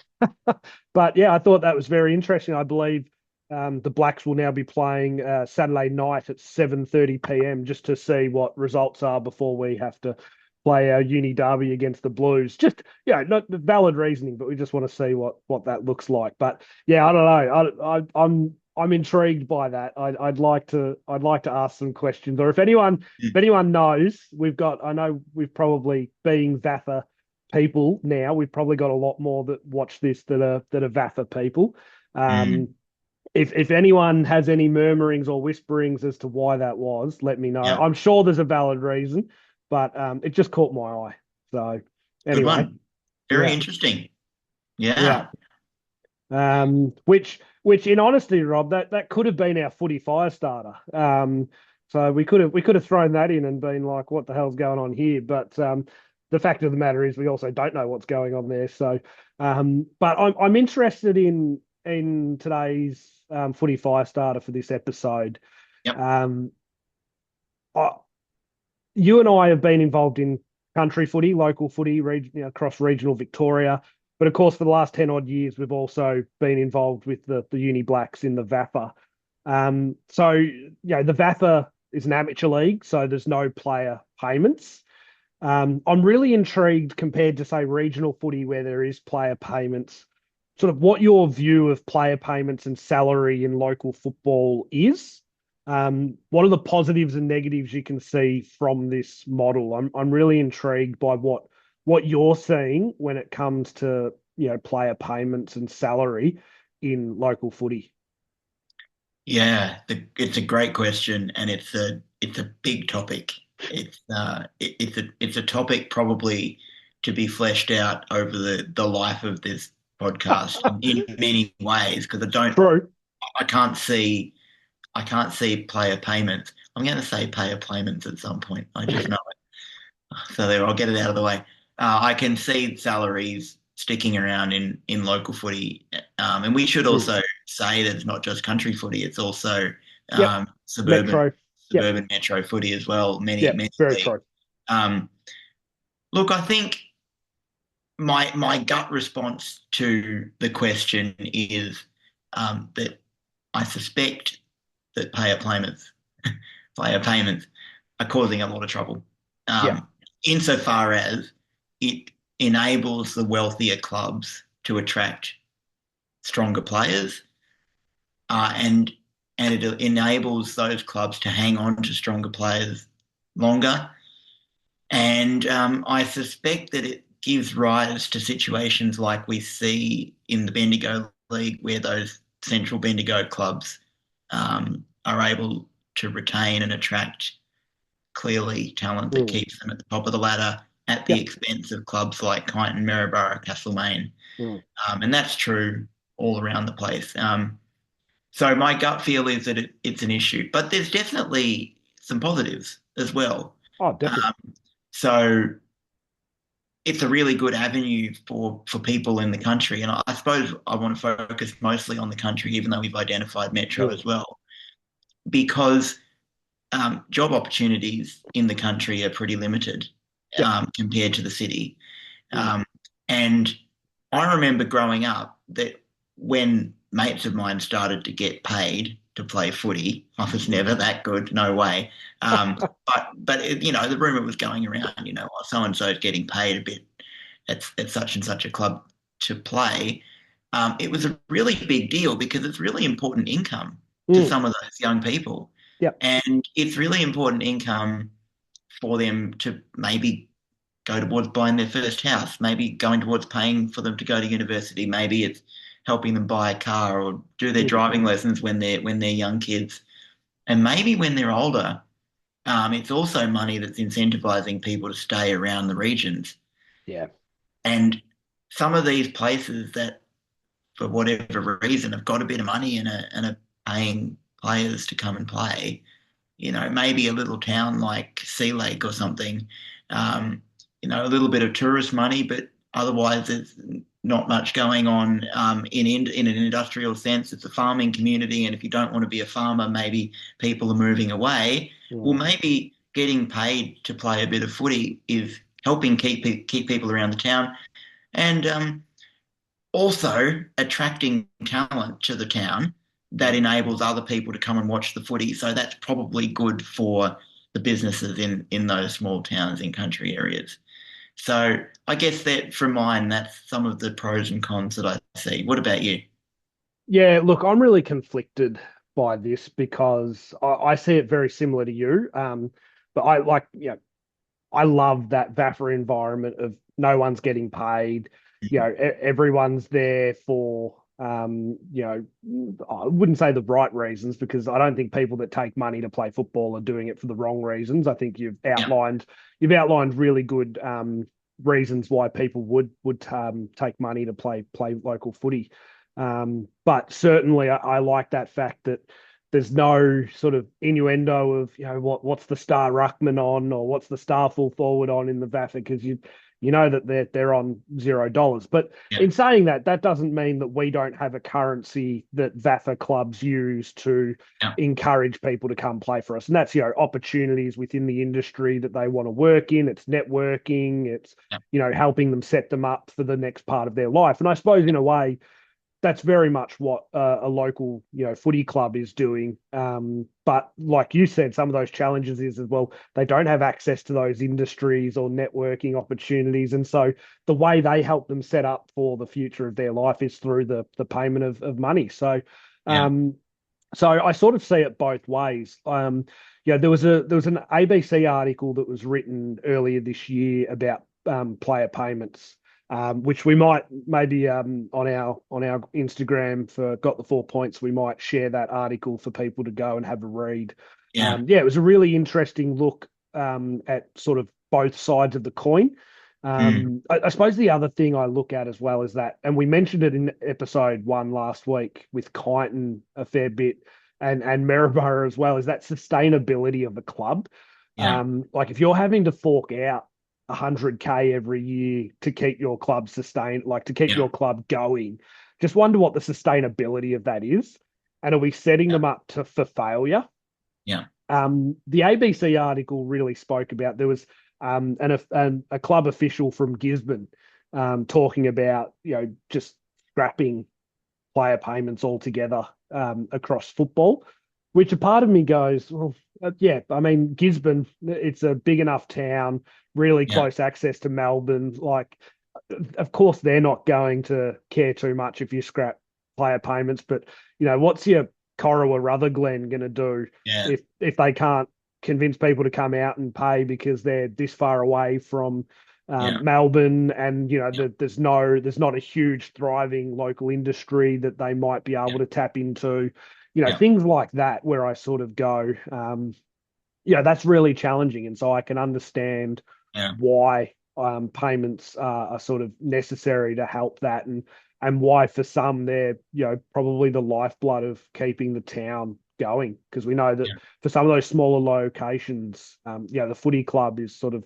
S2: but but yeah, I thought that was very interesting. I believe the Blacks will now be playing Saturday night at 7:30 p.m. just to see what results are before we have to play our uni derby against the Blues. Just not the valid reasoning, but we just want to see what that looks like. But yeah, I don't know. I'm intrigued by that. I'd like to ask some questions, or if anyone knows, I know we've probably being VAFA people now. We've probably got a lot more that watch this that are VAFA people.
S1: Mm,
S2: Um, if anyone has any murmurings or whisperings as to why that was, let me know.
S1: yeah,
S2: I'm sure there's a valid reason, but it just caught my eye. So
S1: good
S2: anyway,
S1: one. Very
S2: yeah,
S1: interesting.
S2: yeah.
S1: Yeah.
S2: Which in honesty, Rob, that could have been our footy fire starter. So we could have thrown that in and been like, what the hell's going on here? But the fact of the matter is, we also don't know what's going on there. So, but I'm interested in today's footy fire starter for this episode.
S1: Yep.
S2: Um, I, you and I have been involved in country footy, local footy, across regional Victoria. But of course, for the last 10 odd years, we've also been involved with the Uni Blacks in the VAFA. The VAFA is an amateur league, so there's no player payments. I'm really intrigued compared to, say, regional footy where there is player payments, sort of what your view of player payments and salary in local football is. What are the positives and negatives you can see from this model? I'm really intrigued by what you're seeing when it comes to player payments and salary in local footy.
S1: Yeah, it's a great question, and it's a big topic. It's a topic probably to be fleshed out over the life of this podcast in many ways because
S2: True.
S1: I can't see I can't see player payments. I'm going to say player payments at some point. I just know it. So there, I'll get it out of the way. I can see salaries sticking around in local footy, and we should
S2: Mm.
S1: also say that it's not just country footy; it's also
S2: Yep.
S1: suburban
S2: Metro. Yep.
S1: suburban metro footy as well. Many
S2: Yep.
S1: many
S2: Very
S1: leagues.
S2: true.
S1: Um, Look, I think my gut response to the question is that I suspect that player payments are causing a lot of trouble.
S2: Yeah.
S1: Insofar as it enables the wealthier clubs to attract stronger players, and it enables those clubs to hang on to stronger players longer. And I suspect that it gives rise to situations like we see in the Bendigo League, where those central Bendigo clubs are able to retain and attract clearly talent that
S2: Mm.
S1: keeps them at the top of the ladder at the
S2: Yep.
S1: expense of clubs like Kyneton, Maryborough, Castlemaine.
S2: Mm.
S1: And that's true all around the place. So my gut feel is that it's an issue, but there's definitely some positives as well.
S2: Oh, definitely.
S1: So it's a really good avenue for people in the country. And I suppose I want to focus mostly on the country, even though we've identified Metro
S2: Mm.
S1: as well, because job opportunities in the country are pretty limited
S2: Yep.
S1: compared to the city.
S2: Mm.
S1: Um, and I remember growing up that when mates of mine started to get paid to play footy, I was never that good, no way. But the rumor was going around, so and so's getting paid a bit at such and such a club to play. It was a really big deal because it's really important income to
S2: Mm.
S1: some of those young people.
S2: Yep.
S1: And it's really important income for them to maybe go towards buying their first house, maybe going towards paying for them to go to university. Maybe it's helping them buy a car or do their
S2: Mm.
S1: driving lessons when they're young kids. And maybe when they're older, it's also money that's incentivizing people to stay around the regions.
S2: Yeah.
S1: And some of these places that, for whatever reason, have got a bit of money and are paying players to come and play, maybe a little town like Sea Lake or something, a little bit of tourist money, but otherwise there's not much going on in an industrial sense. It's a farming community, and if you don't want to be a farmer, maybe people are moving away. Well,
S2: Mm.
S1: maybe getting paid to play a bit of footy is helping keep people around the town, and also attracting talent to the town that
S2: Mm.
S1: enables other people to come and watch the footy. So that's probably good for the businesses in those small towns in country areas. So I guess that for mine, that's some of the pros and cons that I see. What about you?
S2: Yeah, look, I'm really conflicted by this because I see it very similar to you. But I like, I love that VAFA environment of no one's getting paid. Everyone's there for, I wouldn't say the right reasons because I don't think people that take money to play football are doing it for the wrong reasons. I think
S1: Yeah,
S2: you've outlined really good reasons why people would take money to play local footy. But certainly, I like that fact that there's no sort of innuendo of what's the star ruckman on or what's the star full forward on in the VAFA because you know that they're on $0. But
S1: yeah,
S2: in saying that, that doesn't mean that we don't have a currency that VAFA clubs use to
S1: yeah,
S2: encourage people to come play for us, and that's opportunities within the industry that they want to work in. It's networking. It's
S1: yeah,
S2: helping them set them up for the next part of their life. And I suppose in a way that's very much what a local, footy club is doing. But like you said, some of those challenges is as well, they don't have access to those industries or networking opportunities. And so the way they help them set up for the future of their life is through the payment of money. So,
S1: yeah,
S2: um, so I sort of see it both ways. There was an ABC article that was written earlier this year about player payments, which we might maybe on our Instagram for Got the 4 Points, we might share that article for people to go and have a read.
S1: yeah,
S2: It was a really interesting look at sort of both sides of the coin.
S1: mm,
S2: I suppose the other thing I look at as well is that, and we mentioned it in episode 1 last week with Kyneton a fair bit and Maryborough as well, is that sustainability of the club.
S1: yeah,
S2: Like if you're having to fork out 100K every year to keep your club sustained, like to keep
S1: yeah,
S2: your club going. Just wonder what the sustainability of that is. And are we setting
S1: yeah,
S2: them up for failure?
S1: yeah,
S2: The ABC article really spoke about there was a club official from Gisborne talking about just scrapping player payments altogether across football, which a part of me goes, well, yeah, I mean, Gisborne, it's a big enough town, really
S1: yeah,
S2: close access to Melbourne. Like, of course, they're not going to care too much if you scrap player payments, but what's your Corowa Rutherglen going to do
S1: yeah,
S2: if they can't convince people to come out and pay because they're this far away from
S1: yeah,
S2: Melbourne, and
S1: yeah,
S2: there's not a huge thriving local industry that they might be able
S1: yeah,
S2: to tap into,
S1: yeah,
S2: things like that where I sort of go, that's really challenging, and so I can understand
S1: yeah,
S2: why payments are sort of necessary to help that, and why for some they're probably the lifeblood of keeping the town going, because we know that
S1: yeah,
S2: for some of those smaller locations, the footy club is sort of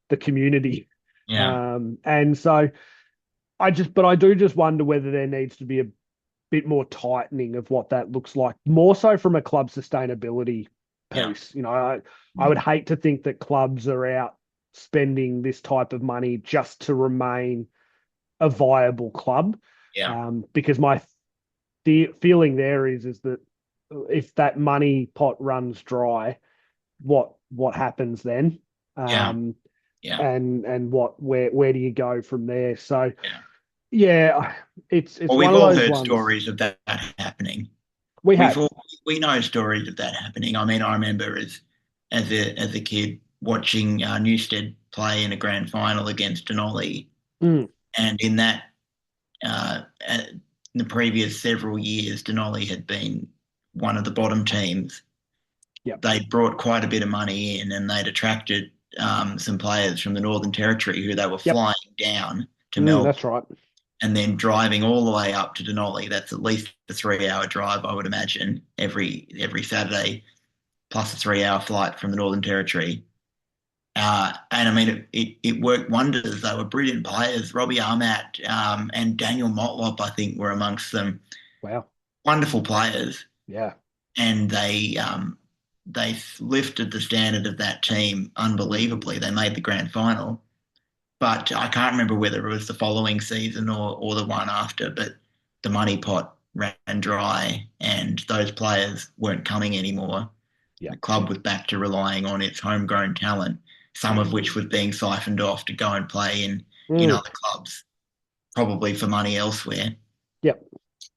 S2: the community.
S1: yeah,
S2: And so but I do just wonder whether there needs to be a bit more tightening of what that looks like, more so from a club sustainability
S1: Yeah.
S2: piece. I would hate to think that clubs are out spending this type of money just to remain a viable club.
S1: Yeah.
S2: Because my feeling there is that if that money pot runs dry, what happens then?
S1: Yeah.
S2: Um,
S1: Yeah.
S2: and where do you go from there? So
S1: Yeah.
S2: yeah, it's
S1: Well,
S2: one
S1: we've
S2: of
S1: all
S2: those
S1: heard
S2: ones.
S1: stories of that happening.
S2: We
S1: We've
S2: have.
S1: all we know stories of that happening. I mean, I remember as a kid watching Newstead play in a grand final against Denali,
S2: Mm,
S1: and in that in the previous several years, Denali had been one of the bottom teams.
S2: yep.
S1: They'd brought quite a bit of money in, and they'd attracted some players from the Northern Territory who they were
S2: Yep.
S1: flying down to Melbourne
S2: That's right.
S1: and then driving all the way up to Denali. That's at least a 3 hour drive, I would imagine, every Saturday, plus a 3 hour flight from the Northern Territory. And I mean, it worked wonders. They were brilliant players. Robbie Armat and Daniel Motlop, I think, were amongst them.
S2: Wow.
S1: Wonderful players,
S2: Yeah.
S1: and they lifted the standard of that team unbelievably. They made the grand final, but I can't remember whether it was the following season or the one after. But the money pot ran dry, and those players weren't coming anymore.
S2: Yeah.
S1: The club was back to relying on its homegrown talent, some of which was being siphoned off to go and play in
S2: Mm,
S1: other clubs, probably for money elsewhere.
S2: yep.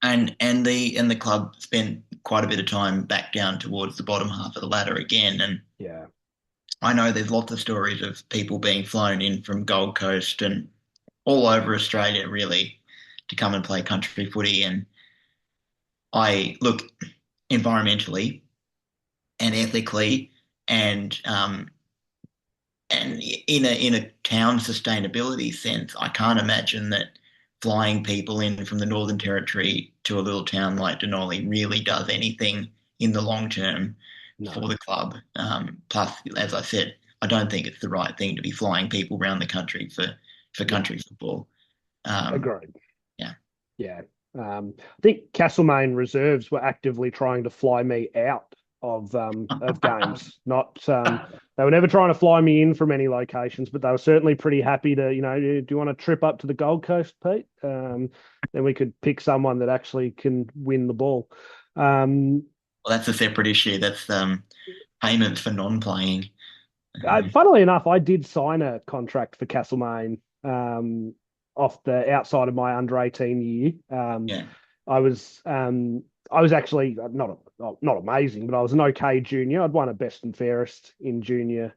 S1: And the club spent quite a bit of time back down towards the bottom half of the ladder again. And
S2: Yeah.
S1: I know there's lots of stories of people being flown in from Gold Coast and all over Australia, really, to come and play country footy. And I look environmentally and ethically and in a town sustainability sense, I can't imagine that flying people in from the Northern Territory to a little town like Denali really does anything in the long term
S2: No.
S1: for the club. Plus, as I said, I don't think it's the right thing to be flying people around the country for
S2: Yeah.
S1: country football. Um,
S2: Agreed.
S1: yeah,
S2: Yeah. I think Castlemaine reserves were actively trying to fly me out of games. Not they were never trying to fly me in from any locations, but they were certainly pretty happy to, do you want to trip up to the Gold Coast, Pete? Then we could pick someone that actually can win the ball. Um,
S1: well, that's a separate issue. That's payments for non-playing. Um,
S2: Funnily enough, I did sign a contract for Castlemaine off the outside of my under 18 year.
S1: yeah,
S2: I was I was actually not amazing, but I was an okay junior. I'd won a best and fairest in junior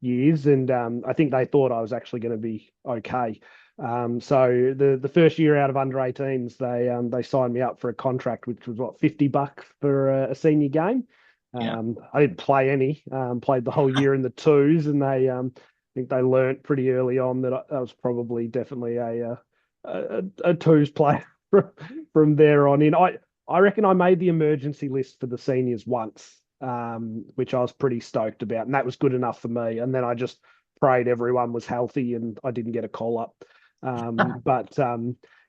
S2: years, and I think they thought I was actually going to be okay. So the first year out of under 18s, they signed me up for a contract, which was what $50 for a senior game.
S1: yeah.
S2: I didn't play any. Played the whole year in the twos, and I think they learnt pretty early on that I was probably definitely a twos player from there on in. I reckon I made the emergency list for the seniors once, which I was pretty stoked about, and that was good enough for me. And then I just prayed everyone was healthy and I didn't get a call up. But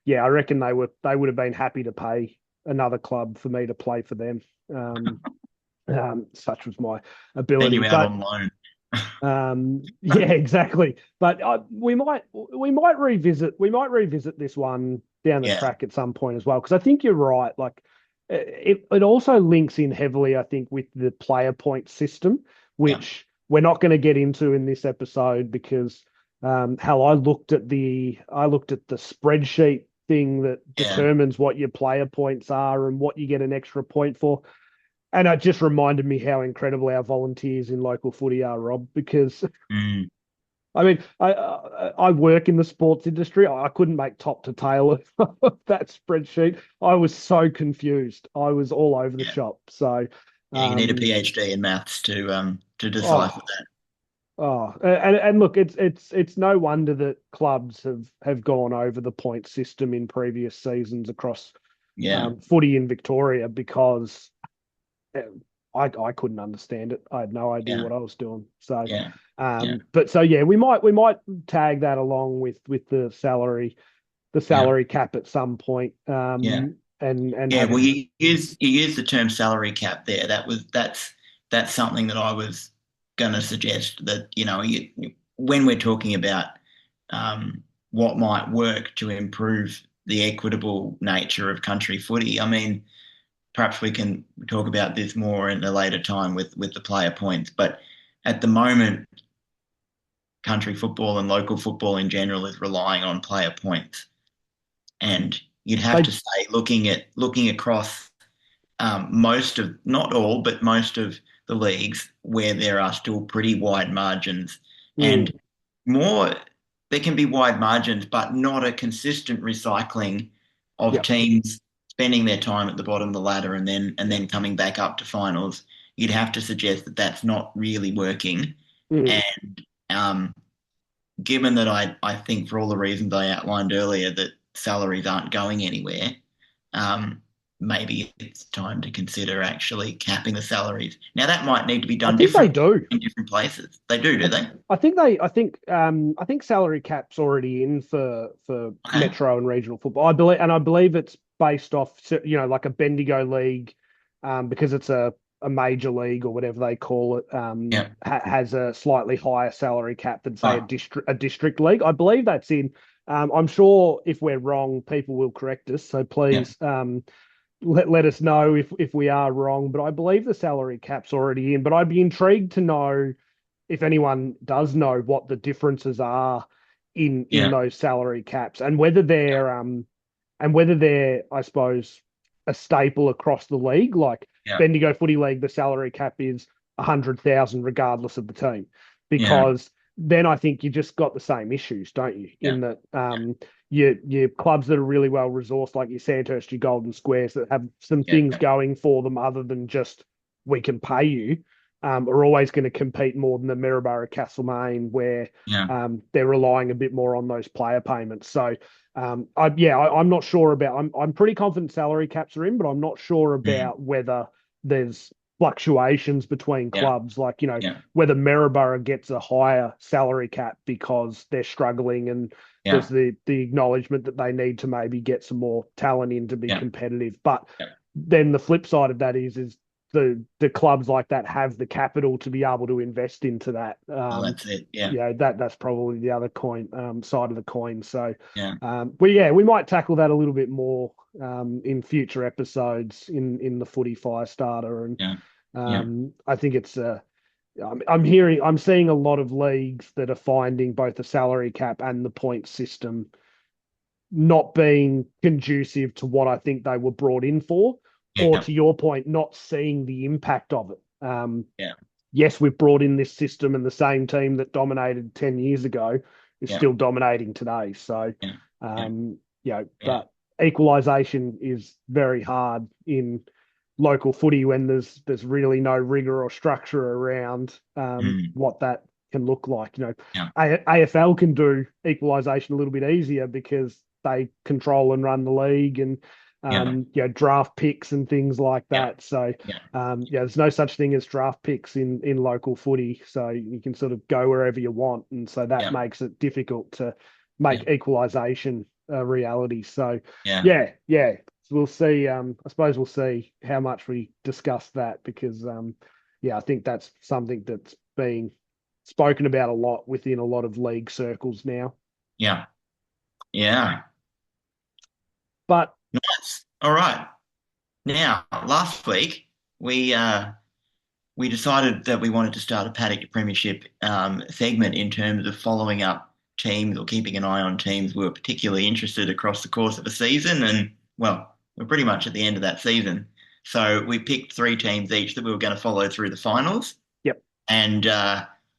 S2: yeah, I reckon they would have been happy to pay another club for me to play for them. Such was my
S1: Send
S2: ability.
S1: you out
S2: But
S1: on loan.
S2: yeah, exactly. But we might revisit this one down the
S1: Yeah,
S2: track at some point as well, because I think you're right. Like it also links in heavily, I think, with the player point system,
S1: yeah,
S2: which we're not going to get into in this episode because how I looked at the spreadsheet thing that
S1: yeah.
S2: determines what your player points are and what you get an extra point for. And it just reminded me how incredible our volunteers in local footy are, Rob, because
S1: Mm,
S2: I mean, I work in the sports industry. I couldn't make top to tail of that spreadsheet. I was so confused. I was all over the
S1: yeah.
S2: shop. So,
S1: Yeah, you need a
S2: um,
S1: PhD in maths to decipher
S2: oh, and look, it's no wonder that clubs have gone over the point system in previous seasons across
S1: yeah,
S2: footy in Victoria because I couldn't understand it. I had no idea
S1: yeah,
S2: what I was doing. So,
S1: yeah, yeah,
S2: but so yeah, we might tag that along with the
S1: yeah,
S2: salary cap at some point,
S1: yeah,
S2: and
S1: yeah.
S2: have a
S1: Well, you use the term salary cap there. That's that's something that I was going to suggest that, when we're talking about what might work to improve the equitable nature of country footy, I mean, perhaps we can talk about this more in a later time with the player points. But at the moment, country football and local football in general is relying on player points. And you'd have
S2: They,
S1: to say, looking across most of, not all, but most of the leagues where there are still pretty wide margins, and
S2: mm,
S1: more, there can be wide margins, but not a consistent recycling of
S2: yeah,
S1: teams spending their time at the bottom of the ladder and
S2: yeah,
S1: then coming back up to finals. You'd have to suggest that that's not really working.
S2: mm.
S1: And given that I think for all the reasons I outlined earlier that salaries aren't going anywhere, um, maybe it's time to consider actually capping the salaries. Now that might need to be
S2: I
S1: done
S2: think they
S1: differently
S2: do.
S1: in different places. They do they?
S2: I think salary cap's already in for
S1: Okay.
S2: metro and regional football. I believe it's based off, like a Bendigo league, because it's a major league or whatever they call it,
S1: Yeah.
S2: has a slightly higher salary cap than say
S1: Oh,
S2: a district league. I believe that's in. I'm sure if we're wrong, people will correct us. So
S1: yeah.
S2: please, let us know if we are wrong. But I believe the salary cap's already in. But I'd be intrigued to know if anyone does know what the differences are in
S1: Yeah.
S2: those salary caps, and whether they're, I suppose, a staple across the league. Like
S1: Yeah.
S2: Bendigo Footy League, the salary cap is 100,000 regardless of the team,
S1: Yeah.
S2: because then I think you just got the same issues, don't you?
S1: Yeah.
S2: In that,
S1: Yeah.
S2: your clubs that are really well resourced, like your Sandhurst, your Golden Squares, that have some
S1: Yeah.
S2: things going for them other than just we can pay you, are always going to compete more than the Maryborough Castlemaine, where
S1: Yeah.
S2: they're relying a bit more on those player payments. So, I'm not sure about. I'm pretty confident salary caps are in, but I'm not sure
S1: Mm.
S2: about whether there's fluctuations between
S1: Yeah.
S2: clubs, like
S1: Yeah.
S2: whether Maryborough gets a higher salary cap because they're struggling, and there's
S1: Yeah.
S2: the acknowledgement that they need to maybe get some more talent in to be
S1: Yeah.
S2: competitive. But
S1: Yeah.
S2: then the flip side of that is the clubs like that have the capital to be able to invest into that.
S1: Well, that's it. Yeah.
S2: That's probably the other coin, side of the coin. So,
S1: Yeah.
S2: we might tackle that a little bit more in future episodes in the Footy Firestarter, and
S1: Yeah. Yeah.
S2: I think I'm seeing a lot of leagues that are finding both the salary cap and the point system not being conducive to what I think they were brought in for, or
S1: Yeah.
S2: to your point, not seeing the impact of it.
S1: Yeah.
S2: Yes, we've brought in this system, and the same team that dominated 10 years ago is
S1: Yeah.
S2: still dominating today. So,
S1: Yeah. Yeah. Yeah.
S2: but equalisation is very hard in local footy when there's really no rigor or structure around
S1: Mm.
S2: what that can look like.
S1: Yeah.
S2: AFL can do equalisation a little bit easier because they control and run the league, and
S1: Yeah.
S2: draft picks and things like
S1: Yeah.
S2: that. So,
S1: Yeah.
S2: there's no such thing as draft picks in local footy, so you can sort of go wherever you want, and so that
S1: Yeah.
S2: makes it difficult to
S1: Yeah.
S2: make equalisation a reality. So,
S1: Yeah.
S2: yeah. So we'll see. I suppose we'll see how much we discuss that, because, I think that's something that's being spoken about a lot within a lot of league circles now.
S1: Yeah. Yeah.
S2: But
S1: Nice. All right. Now, last week we decided that we wanted to start a Paddock Premiership segment in terms of following up teams or keeping an eye on teams we were particularly interested across the course of a season. And well, we're pretty much at the end of that season. So we picked three teams each that we were going to follow through the finals.
S2: yep,
S1: And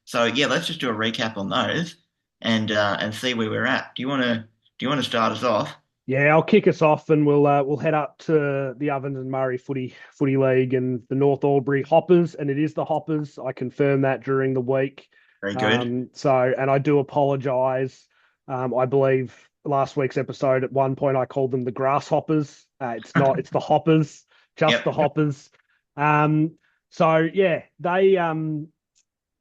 S1: so yeah, let's just do a recap on those and see where we're at. Do you want to start us off?
S2: yeah, I'll kick us off, and we'll head up to the Ovens and Murray Footy League and the North Albury Hoppers, and it is the Hoppers. I confirmed that during the week.
S1: Very good.
S2: And I do apologise. I believe last week's episode, at one point I called them the Grasshoppers. It's not. It's the Hoppers, just the
S1: Yep.
S2: Hoppers. Um, so yeah, they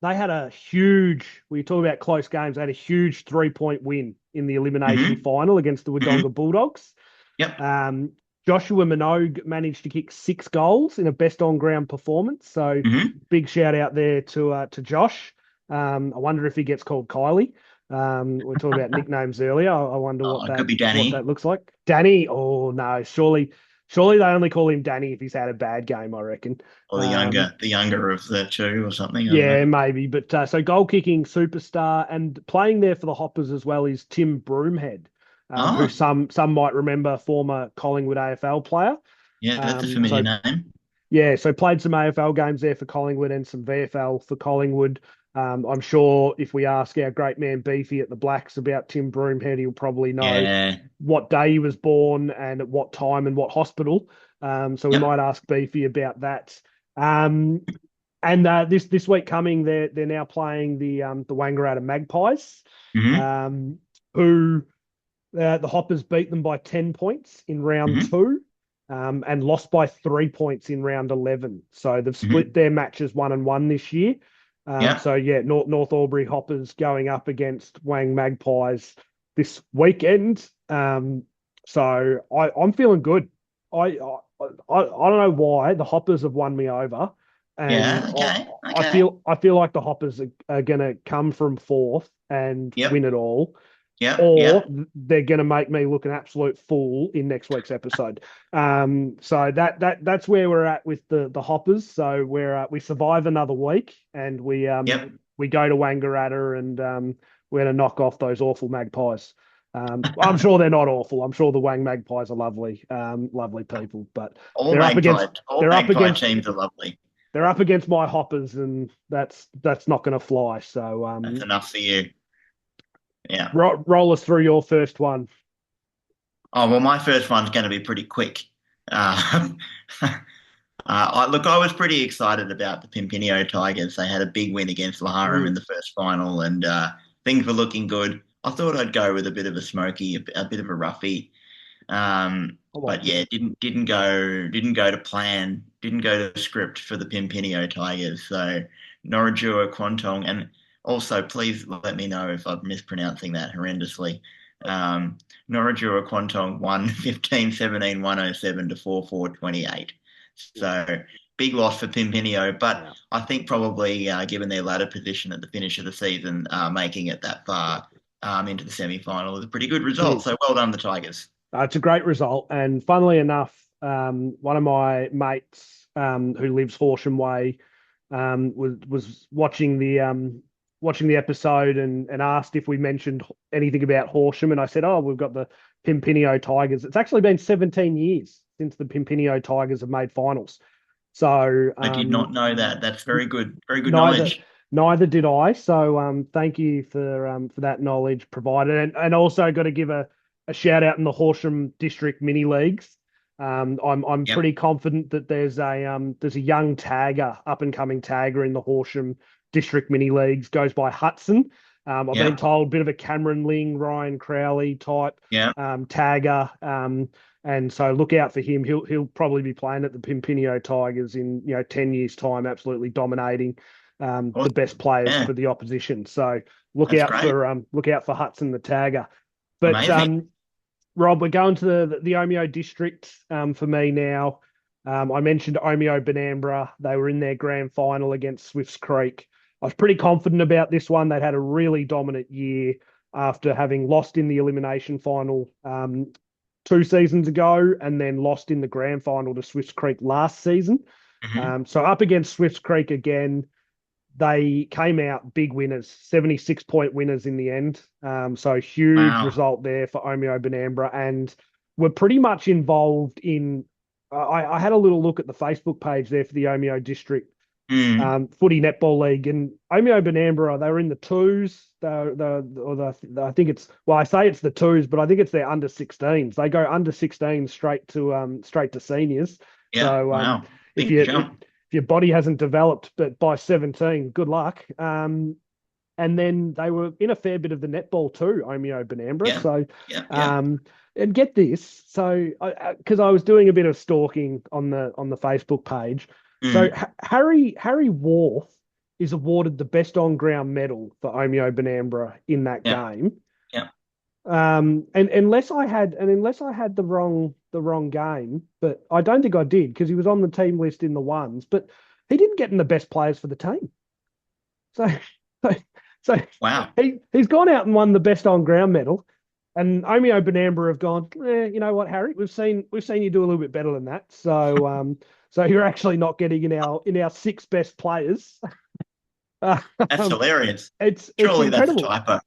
S2: had a huge. We talk about close games. They had a huge 3-point win in the elimination
S1: Hmm.
S2: final against the
S1: Hmm.
S2: Wodonga Bulldogs.
S1: Yep.
S2: Um, Joshua Minogue managed to kick 6 goals in a best on ground performance. So
S1: Hmm.
S2: big shout out there to Josh. I wonder if he gets called Kylie. We were talking about nicknames earlier. I wonder
S1: Oh, it could be
S2: what that
S1: Danny
S2: looks like. Danny. Oh no, surely they only call him Danny if he's had a bad game. I reckon.
S1: or
S2: Um,
S1: the younger of the two or something. I don't know.
S2: yeah, maybe. But so goal kicking superstar and playing there for the Hoppers as well is Tim Broomhead, who
S1: Oh,
S2: some might remember, former Collingwood AFL player.
S1: yeah, that's a familiar
S2: So
S1: name.
S2: yeah, so played some AFL games there for Collingwood and some VFL for Collingwood. I'm sure if we ask our great man Beefy at the Blacks about Tim Broomhead, he'll probably know
S1: Yeah.
S2: what day he was born and at what time and what hospital. So we
S1: Yep.
S2: might ask Beefy about that. Um, and this week coming, they're now playing the Wangaratta Magpies,
S1: Hmm.
S2: um, who the Hoppers beat them by 10 points in round
S1: Hmm.
S2: two, and lost by 3 points in round 11. So they've split
S1: Hmm.
S2: their matches 1-1 this year.
S1: Yep.
S2: So yeah, North Albury Hoppers going up against Wang Magpies this weekend. So I'm feeling good. I don't know why the Hoppers have won me over, and
S1: Yeah. Okay.
S2: I
S1: Okay.
S2: feel like the Hoppers are going to come from fourth and
S1: Yep.
S2: win it all,
S1: Yep.
S2: or
S1: Yep.
S2: they're going to make me look an absolute fool in next week's episode. So that's where we're at with the Hoppers. So we survive another week, and
S1: Yep.
S2: we go to Wangaratta, and we're going to knock off those awful Magpies. I'm sure they're not awful. I'm sure the Wang Magpies are lovely, lovely people, but they're up against
S1: All
S2: they're up
S1: magpie
S2: against
S1: teams are lovely.
S2: they're up against my Hoppers, and that's not going to fly. So
S1: That's enough for you. Yeah.
S2: roll us through your first one.
S1: Oh, well, my first one's going to be pretty quick. Uh, look, I was pretty excited about the Pimpinio Tigers. They had a big win against Laharam in
S2: Mm.
S1: the first final, and things were looking good. I thought I'd go with a bit of a smoky, a bit of a roughie.
S2: I
S1: But
S2: like it.
S1: yeah, didn't go to plan, didn't go to script for the Pimpinio Tigers. So Norajua Quantong, and also please let me know if I'm mispronouncing that horrendously. Um, Norajua Quantong won 15-17, 107 to 4-4-28. So big loss for Pimpinio, but
S2: Yeah.
S1: I think probably given their ladder position at the finish of the season, making it that far into the semi-final is a pretty good result.
S2: Mm.
S1: So well done, the Tigers.
S2: It's a great result. And funnily enough, one of my mates who lives Horsham Way was watching the episode and asked if we mentioned anything about Horsham. And I said, oh, we've got the Pimpinio Tigers. It's actually been 17 years since the Pimpinio Tigers have made finals. So
S1: I did not know that. That's very good
S2: neither
S1: knowledge.
S2: neither did I. So thank you for that knowledge provided, and also got to give a shout out in the Horsham District mini leagues. I'm
S1: Yep.
S2: pretty confident that there's a young tagger, up and coming tagger in the Horsham District mini leagues, goes by Hudson. I've been
S1: Yep.
S2: told a bit of a Cameron Ling, Ryan Crowley type
S1: Yep.
S2: tagger. And so look out for him. He'll probably be playing at the Pimpinio Tigers in 10 years' time, absolutely dominating the
S1: Awesome.
S2: best players
S1: Yeah.
S2: for the opposition. So
S1: That's great.
S2: look out for Hudson the tagger. But
S1: Amazing.
S2: Rob, we're going to the Omeo district for me now. I mentioned Omeo Benambra. They were in their grand final against Swifts Creek. I was pretty confident about this one. They'd had a really dominant year after having lost in the elimination final 2 seasons ago and then lost in the grand final to Swifts Creek last season.
S1: Hmm.
S2: So up against Swifts Creek again, they came out big winners, 76-point winners in the end. So huge
S1: Wow.
S2: result there for Omeo Benambra, and were pretty much involved in. I had a little look at the Facebook page there for the Omeo District
S1: Mm.
S2: Footy Netball League, and Omeo Benambra, they were in the twos. I think it's, well, I say it's the twos, but I think it's their under 16s. They go under 16 straight to seniors.
S1: Yeah.
S2: So
S1: Wow.
S2: if
S1: Big
S2: you
S1: jump.
S2: if your body hasn't developed, but by 17, good luck. And then they were in a fair bit of the netball too, Omeo Benambra.
S1: Yeah.
S2: So,
S1: Yeah. Yeah.
S2: and get this, so because I was doing a bit of stalking on the Facebook page, so
S1: Mm.
S2: Harry Wharf is awarded the best on ground medal for Omeo Benambra in that
S1: Yeah.
S2: game.
S1: Yeah.
S2: And unless I had the the wrong game, but I don't think I did because he was on the team list in the ones, but he didn't get in the best players for the team. So, so, so
S1: Wow.
S2: he's gone out and won the best on ground medal. And Omeo Benambra have gone, you know what, Harry, we've seen you do a little bit better than that. So you're actually not getting in our six best players.
S1: That's
S2: Um,
S1: hilarious.
S2: it's
S1: Surely that's a
S2: incredible.
S1: typo.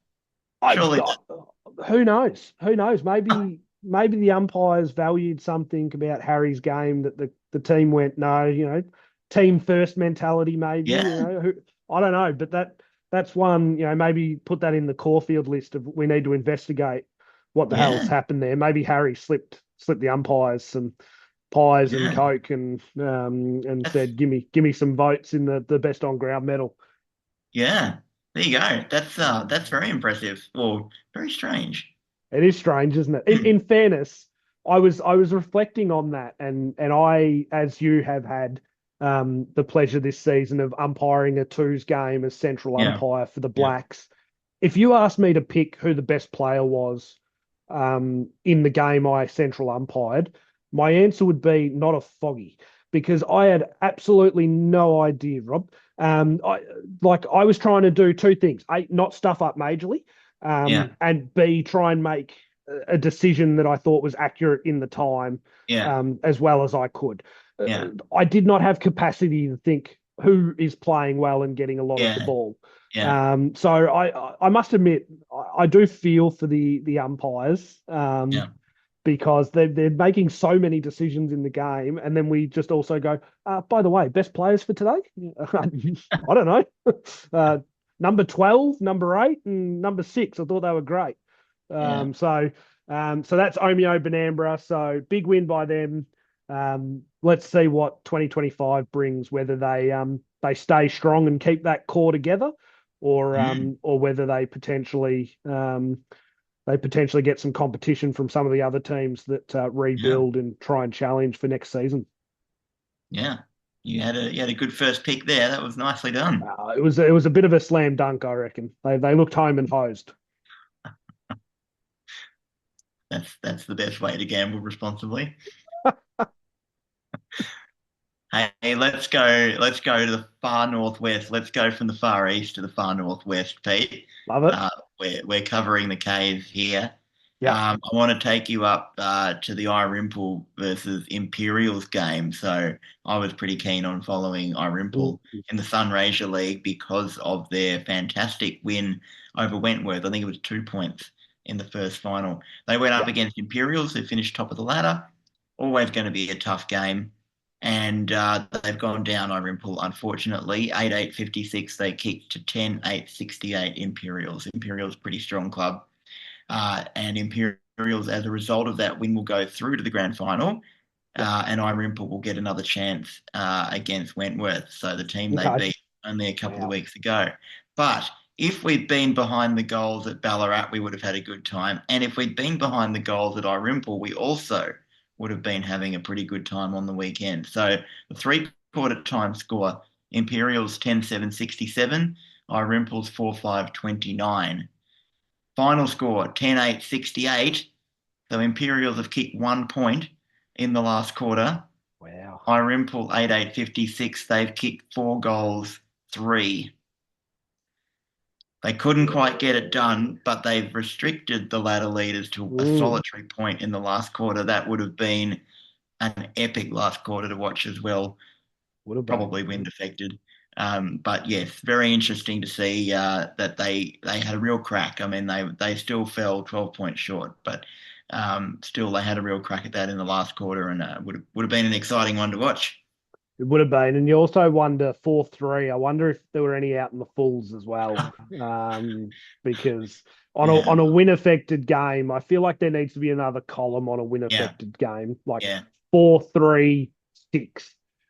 S2: I've
S1: Surely
S2: got
S1: that.
S2: who knows? Who knows? Maybe the umpires valued something about Harry's game that the team went, no, team first mentality, maybe,
S1: Yeah.
S2: I don't know, but that's one, maybe put that in the Caulfield list of we need to investigate what the hell's
S1: Yeah.
S2: happened there. Maybe Harry slipped the umpires some pies and
S1: Yeah.
S2: coke and
S1: That's
S2: said, give me some votes in the best on ground medal.
S1: yeah. There you go. That's very impressive. Or very strange.
S2: It is strange, isn't it? In fairness, I was reflecting on that, and I, as you have had the pleasure this season of umpiring a twos game as central
S1: Yeah.
S2: umpire for the
S1: Yeah.
S2: Blacks. If you asked me to pick who the best player was in the game I central umpired, my answer would be not a foggy because I had absolutely no idea, Rob. I was trying to do two things: A, not stuff up majorly,
S1: Yeah.
S2: and B, try and make a decision that I thought was accurate in the time,
S1: Yeah.
S2: as well as I could.
S1: Yeah.
S2: I did not have capacity to think who is playing well and getting a lot of the
S1: Yeah.
S2: ball.
S1: Yeah.
S2: So I must admit I do feel for the umpires,
S1: Yeah.
S2: because they're making so many decisions in the game, and then we just also go, by the way, best players for today? I don't know. Number 12, number 8, and number 6. I thought they were great.
S1: Yeah.
S2: So that's Omeo Benambra. So big win by them. Let's see what 2025 brings, whether they stay strong and keep that core together,
S1: Mm.
S2: or whether they potentially get some competition from some of the other teams that
S1: Yeah.
S2: rebuild and try and challenge for next season.
S1: Yeah. You had a good first pick there. That was nicely done.
S2: It was a bit of a slam dunk, I reckon. They looked home and hosed.
S1: That's the best way to gamble responsibly. Hey, let's go to the far northwest. Let's go from the far east to the far northwest, Pete.
S2: Love it.
S1: We're covering the caves here.
S2: Yeah.
S1: I want to take you up to the Irimple versus Imperials game. So I was pretty keen on following
S2: Mm.
S1: Irimple in the Sunraysia League because of their fantastic win over Wentworth. I think it was 2 points in the first final. They went up
S2: Yeah.
S1: against Imperials, who finished top of the ladder. Always going to be a tough game. And they've gone down Irimple, unfortunately. 8-8-56, they kicked to 10-8-68 Imperials. Imperials, pretty strong club. And Imperials, as a result of that win, will go through to the grand final.
S2: Yeah.
S1: And Irimple will get another chance against Wentworth. So the team they
S2: Okay.
S1: beat only a couple of
S2: Wow.
S1: weeks ago. But if we'd been behind the goals at Ballarat, we would have had a good time. And if we'd been behind the goals at Irimple, we also would have been having a pretty good time on the weekend. So the three-quarter time score, Imperials 10-7-67, Irimple's 4-5-29. Final score 10-8-68. So Imperials have kicked 1 point in the last quarter.
S2: Wow.
S1: Irimple 8-8-56. They've kicked 4 goals, 3. They couldn't quite get it done, but they've restricted the ladder leaders to a
S2: Mm.
S1: solitary point in the last quarter. That would have been an epic last quarter to watch as well.
S2: Would have been.
S1: Probably wind affected. But yes, very interesting to see that they had a real crack. I mean, they still fell 12 points short, but still they had a real crack at that in the last quarter, and would have been an exciting one to watch.
S2: It would have been. And you also wonder 4-3. I wonder if there were any out in the fulls as well. Because on a
S1: Yeah,
S2: on a win affected game, I feel like there needs to be another column on a win
S1: yeah,
S2: affected game, like
S1: yeah.
S2: 4-3-6.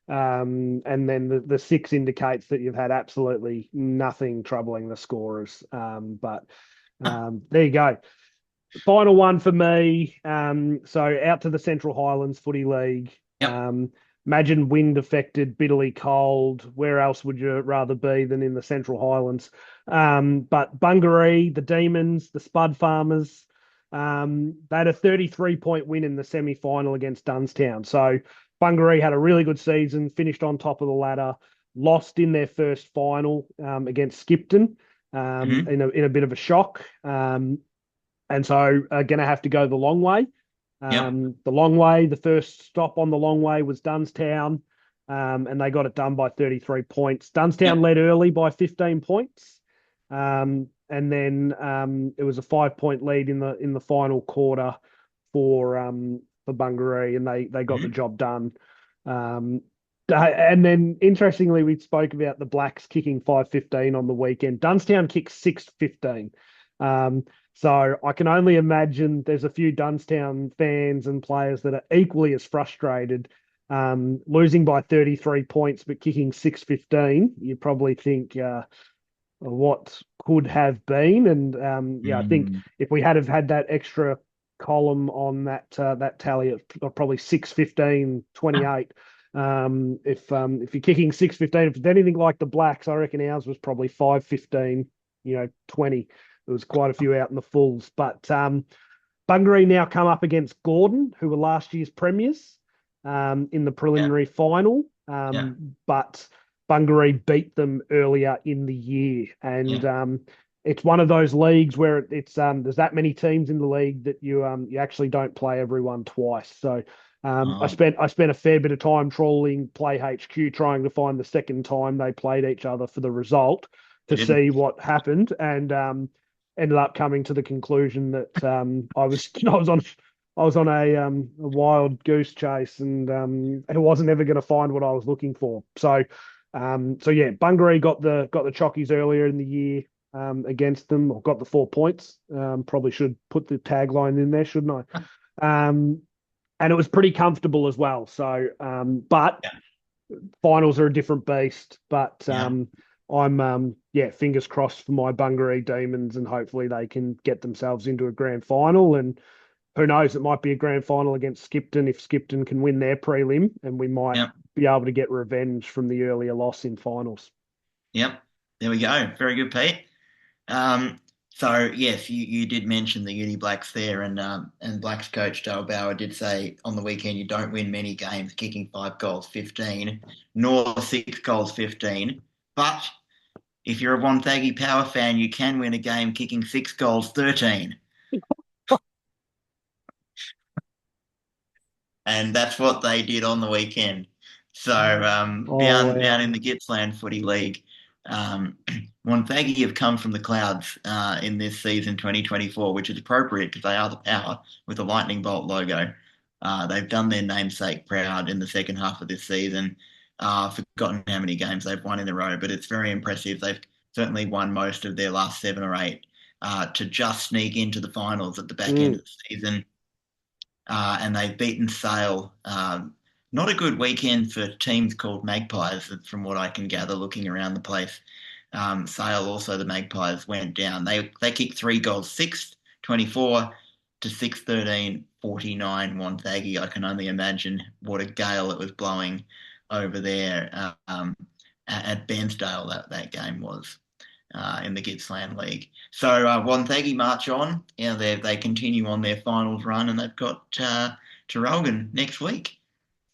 S2: And then the 6 indicates that you've had absolutely nothing troubling the scorers. But there you go. Final one for me. So out to the Central Highlands Footy League.
S1: Yep.
S2: Imagine wind affected, bitterly cold. Where else would you rather be than in the Central Highlands? But Bungaree, the Demons, the Spud Farmers, They had a 33-point win in the semi-final against Dunstown. So Bungaree had a really good season, finished on top of the ladder, lost in their first final against Skipton
S1: Hmm.
S2: in a bit of a shock. And so are going to have to go the long way.
S1: Yep.
S2: The first stop on the long way was Dunstown, and they got it done by 33 points. Dunstown
S1: Yep.
S2: led early by 15 points, and then it was a 5-point lead in the final quarter for Bungaree, and they got the
S1: Hmm.
S2: job done. Um, and then interestingly, we spoke about the Blacks kicking 5:15 on the weekend. Dunstown kicked 6:15. Um, so I can only imagine there's a few Dunstown fans and players that are equally as frustrated. Losing by 33 points but kicking 6:15, you probably think what could have been. And yeah, I think
S1: Mm.
S2: if we had have had that extra column on that tally of probably 6:15, 28. If you're kicking 6:15, if it's anything like the Blacks, I reckon ours was probably 5:15, 20. There was quite a few out in the fulls. But Bungaree now come up against Gordon, who were last year's premiers, in the
S1: Yeah.
S2: preliminary final.
S1: Yeah.
S2: But Bungaree beat them earlier in the year. And
S1: Yeah.
S2: it's one of those leagues where it's there's that many teams in the league that you actually don't play everyone twice. So I
S1: Oh,
S2: spent a fair bit of time trawling Play HQ trying to find the second time they played each other for the result
S1: you
S2: to
S1: didn't.
S2: see what happened, and ended up coming to the conclusion that I was on a wild goose chase, and I wasn't ever going to find what I was looking for. So yeah, Bungaree got the Chockies earlier in the year against them, or got the 4 points. Probably should put the tagline in there, shouldn't I? And it was pretty comfortable as well. So, but
S1: Yeah.
S2: finals are a different beast. But
S1: Yeah.
S2: I'm yeah, fingers crossed for my Bungaree Demons, and hopefully they can get themselves into a grand final. And who knows, it might be a grand final against Skipton if Skipton can win their prelim, and we might
S1: Yep.
S2: be able to get revenge from the earlier loss in finals.
S1: Yep. There we go. Very good, Pete. Um, so yes, you did mention the Uni Blacks there, and Blacks coach Dale Bauer did say on the weekend you don't win many games kicking 5 goals 15, nor 6 goals 15. But if you're a Wonthaggi Power fan, you can win a game kicking 6 goals 13, and that's what they did on the weekend. So
S2: Oh
S1: down
S2: wow.
S1: in the Gippsland Footy League, um, Wonthaggi have come from the clouds in this season 2024, which is appropriate because they are the power with the lightning bolt logo. They've done their namesake proud in the second half of this season. I've forgotten how many games they've won in a row, but it's very impressive. They've certainly won most of their last 7 or 8 to just sneak into the finals at the back end
S2: Mm.
S1: of the season. And they've beaten Sale. Not a good weekend for teams called Magpies, from what I can gather looking around the place. Sale, also the Magpies, went down. They kicked 3 goals, 6-24 to 6-13, 49 Wonthaggi. I can only imagine what a gale it was blowing over there at Bairnsdale that game was in the Gippsland League. So Wonthaggi march on. Yeah, they continue on their finals run, and they've got Traralgon next week.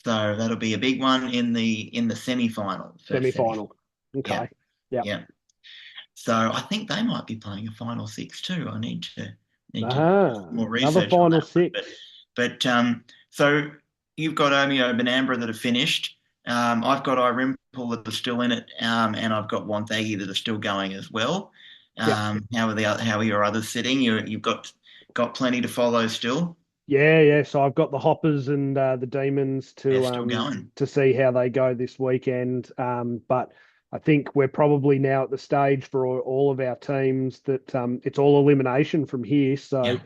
S1: So that'll be a big one in the semi-final, first semi.
S2: Semi-final.
S1: Yeah,
S2: Okay. Yeah.
S1: yeah. So I think they might be playing a final six too. I need to do
S2: Ah,
S1: more
S2: another
S1: research on
S2: final
S1: that one. But
S2: six.
S1: but so you've got Omeo Benambra that have finished. I've got Irimple that are still in it, and I've got Wonthaggi that are still going as well.
S2: Yep.
S1: How are your others sitting? You've got plenty to follow still.
S2: Yeah. So I've got the Hoppers and the Demons
S1: They're still going.
S2: to see how they go this weekend. But I think we're probably now at the stage for all of our teams that it's all elimination from here. So
S1: Yeah,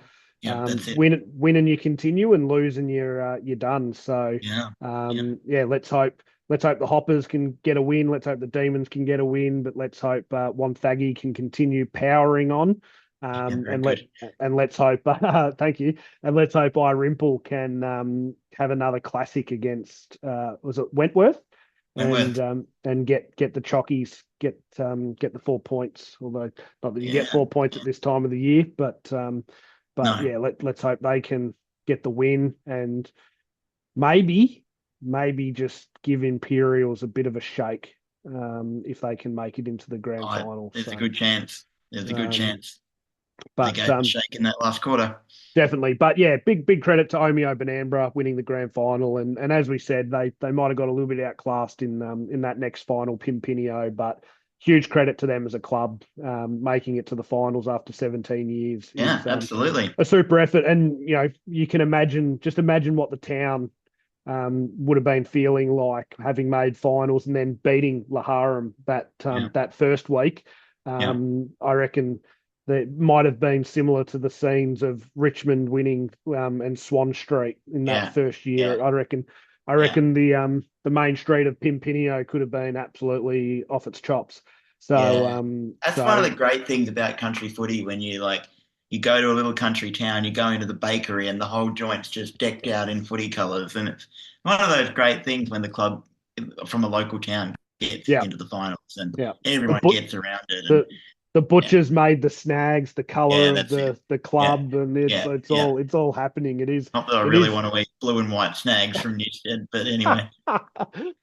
S1: yeah, that's it.
S2: win and you continue, and lose and you're done. So
S1: Yeah, yeah,
S2: yeah, let's hope the Hoppers can get a win. Let's hope the Demons can get a win, but let's hope Wonthaggi can continue powering on.
S1: yeah.
S2: Um,
S1: Very
S2: and let
S1: good.
S2: and let's hope thank you, and let's hope Irimple can have another classic against was it Wentworth,
S1: Wentworth.
S2: and get the Chockies, get the 4 points. Although not that you get
S1: Yeah,
S2: 4 points at this time of the year, but But
S1: No,
S2: yeah, let's hope they can get the win and maybe just give Imperials a bit of a shake if they can make it into the grand final.
S1: there's a
S2: So,
S1: good chance. There's a good
S2: um,
S1: chance. They
S2: but
S1: gave a shake in that last quarter.
S2: definitely. But yeah, big credit to Omeo Benambra winning the grand final, and as we said, they might have got a little bit outclassed in that next final, Pimpinio, but huge credit to them as a club, making it to the finals after 17 years
S1: Yeah,
S2: is
S1: absolutely.
S2: a super effort. And you can imagine what the town would have been feeling like having made finals and then beating Laharam
S1: Yeah,
S2: that first week.
S1: yeah,
S2: I reckon that might have been similar to the scenes of Richmond winning and Swan Street in that
S1: yeah,
S2: first
S1: yeah,
S2: year. I
S1: yeah,
S2: reckon the main street of Pimpinio could have been absolutely off its chops. So
S1: yeah. That's one of the great things about country footy when you go to a little country town, you go into the bakery and the whole joint's just decked out in footy colours. And it's one of those great things when the club from a local town gets
S2: yeah,
S1: into the finals and
S2: yeah. The
S1: everyone
S2: but
S1: gets around it. And
S2: the the
S1: yeah,
S2: butchers made the snags, the
S1: yeah,
S2: color of
S1: that's it.
S2: the
S1: Yeah,
S2: club, and
S1: yeah, yeah.
S2: it's all happening.
S1: Not that I
S2: It
S1: really
S2: is,
S1: want to eat blue and white snags from Newstead, but anyway,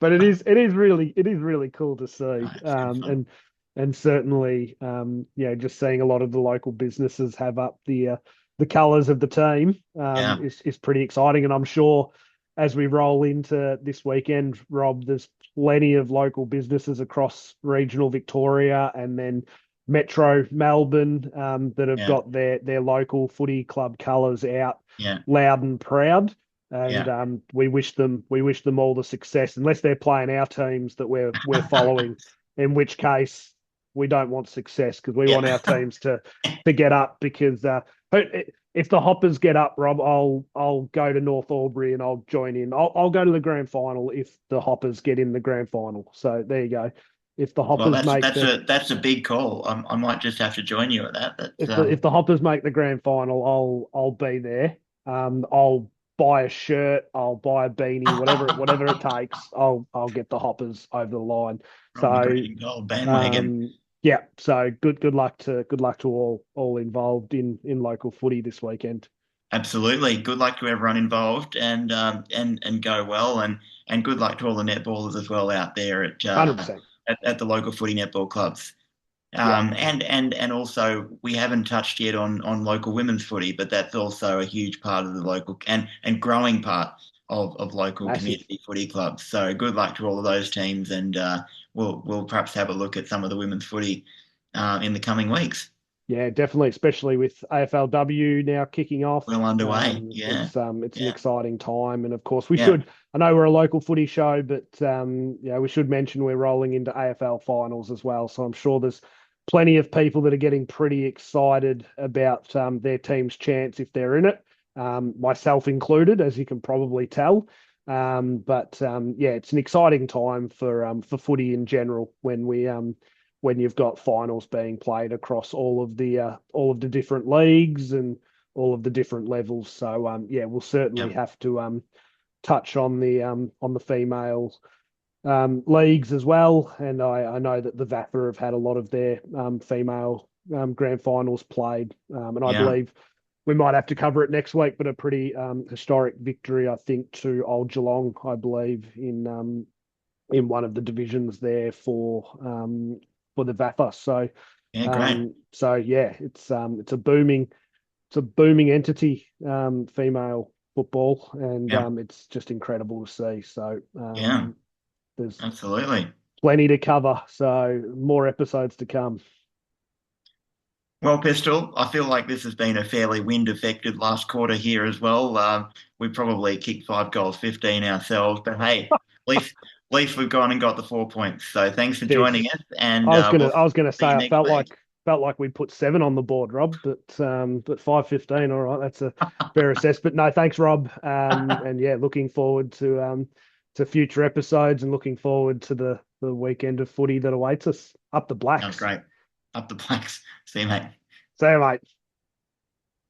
S2: but it is really cool to see.
S1: it's good fun.
S2: And certainly just seeing a lot of the local businesses have up the colours of the team
S1: Yeah,
S2: is pretty exciting. And I'm sure as we roll into this weekend, Rob, there's plenty of local businesses across regional Victoria and then Metro Melbourne that have
S1: yeah,
S2: got their local footy club colours out
S1: yeah,
S2: loud and proud. And
S1: yeah.
S2: we wish them all the success, unless they're playing our teams that we're following, in which case we don't want success because we want
S1: Yeah.
S2: our teams to get up. Because if the Hoppers get up, Rob, I'll go to North Albury and I'll join in. I'll go to the grand final if the Hoppers get in the grand final. So there you go. If the
S1: Well,
S2: Hoppers make
S1: that's a big call. I might just have to join you at that. That's
S2: if the Hoppers make the grand final, I'll be there. I'll buy a shirt, I'll buy a beanie, whatever it takes. I'll get the Hoppers over the line.
S1: on the
S2: So
S1: green and gold bandwagon.
S2: um, yeah, so good luck to all involved in local footy this weekend.
S1: Absolutely. Good luck to everyone involved, and go well, and good luck to all the netballers as well out there
S2: 100%.
S1: at the local footy netball clubs.
S2: Yeah,
S1: And also we haven't touched yet on local women's footy, but that's also a huge part of the local and growing part of local
S2: massive.
S1: community footy clubs. So good luck to all of those teams, and we'll perhaps have a look at some of the women's footy in the coming weeks.
S2: Yeah, definitely, especially with AFLW now kicking off.
S1: Well underway. Yeah,
S2: It's an
S1: yeah,
S2: exciting time, and of course we
S1: yeah.
S2: should. I know we're a local footy show, but we should mention we're rolling into AFL finals as well. So I'm sure there's plenty of people that are getting pretty excited about their team's chance if they're in it, myself included, as you can probably tell. But it's an exciting time for footy in general when you've got finals being played across all of the different leagues and all of the different levels. So we'll certainly
S1: Yep.
S2: have to touch on the female leagues as well. And I know that the VAFA have had a lot of their female grand finals played, and I
S1: Yeah.
S2: believe we might have to cover it next week. But a pretty historic victory, I think, to Old Geelong, I believe, in one of the divisions there for the VAFA.
S1: Yeah, great.
S2: So yeah, it's a booming entity, female football, and
S1: Yeah.
S2: it's just incredible to see. So
S1: Yeah,
S2: there's
S1: absolutely.
S2: plenty to cover. So more episodes to come.
S1: Well, Pistol, I feel like this has been a fairly wind-affected last quarter here as well. We probably kicked 5 goals, 15 ourselves, but hey, at least we've gone and got the 4 points. So thanks for joining
S2: Cheers.
S1: us, and we'll
S2: I was gonna
S1: see
S2: say
S1: you
S2: I
S1: next week.
S2: felt like we put 7 on the board, Rob, but 5-15. All right, that's a fair assessment. No, thanks, Rob. And yeah, looking forward to future episodes and looking forward to the weekend of footy that awaits us. Up the
S1: Sounds
S2: Blacks.
S1: great. Up the Blacks. See you, mate.
S2: See you, mate.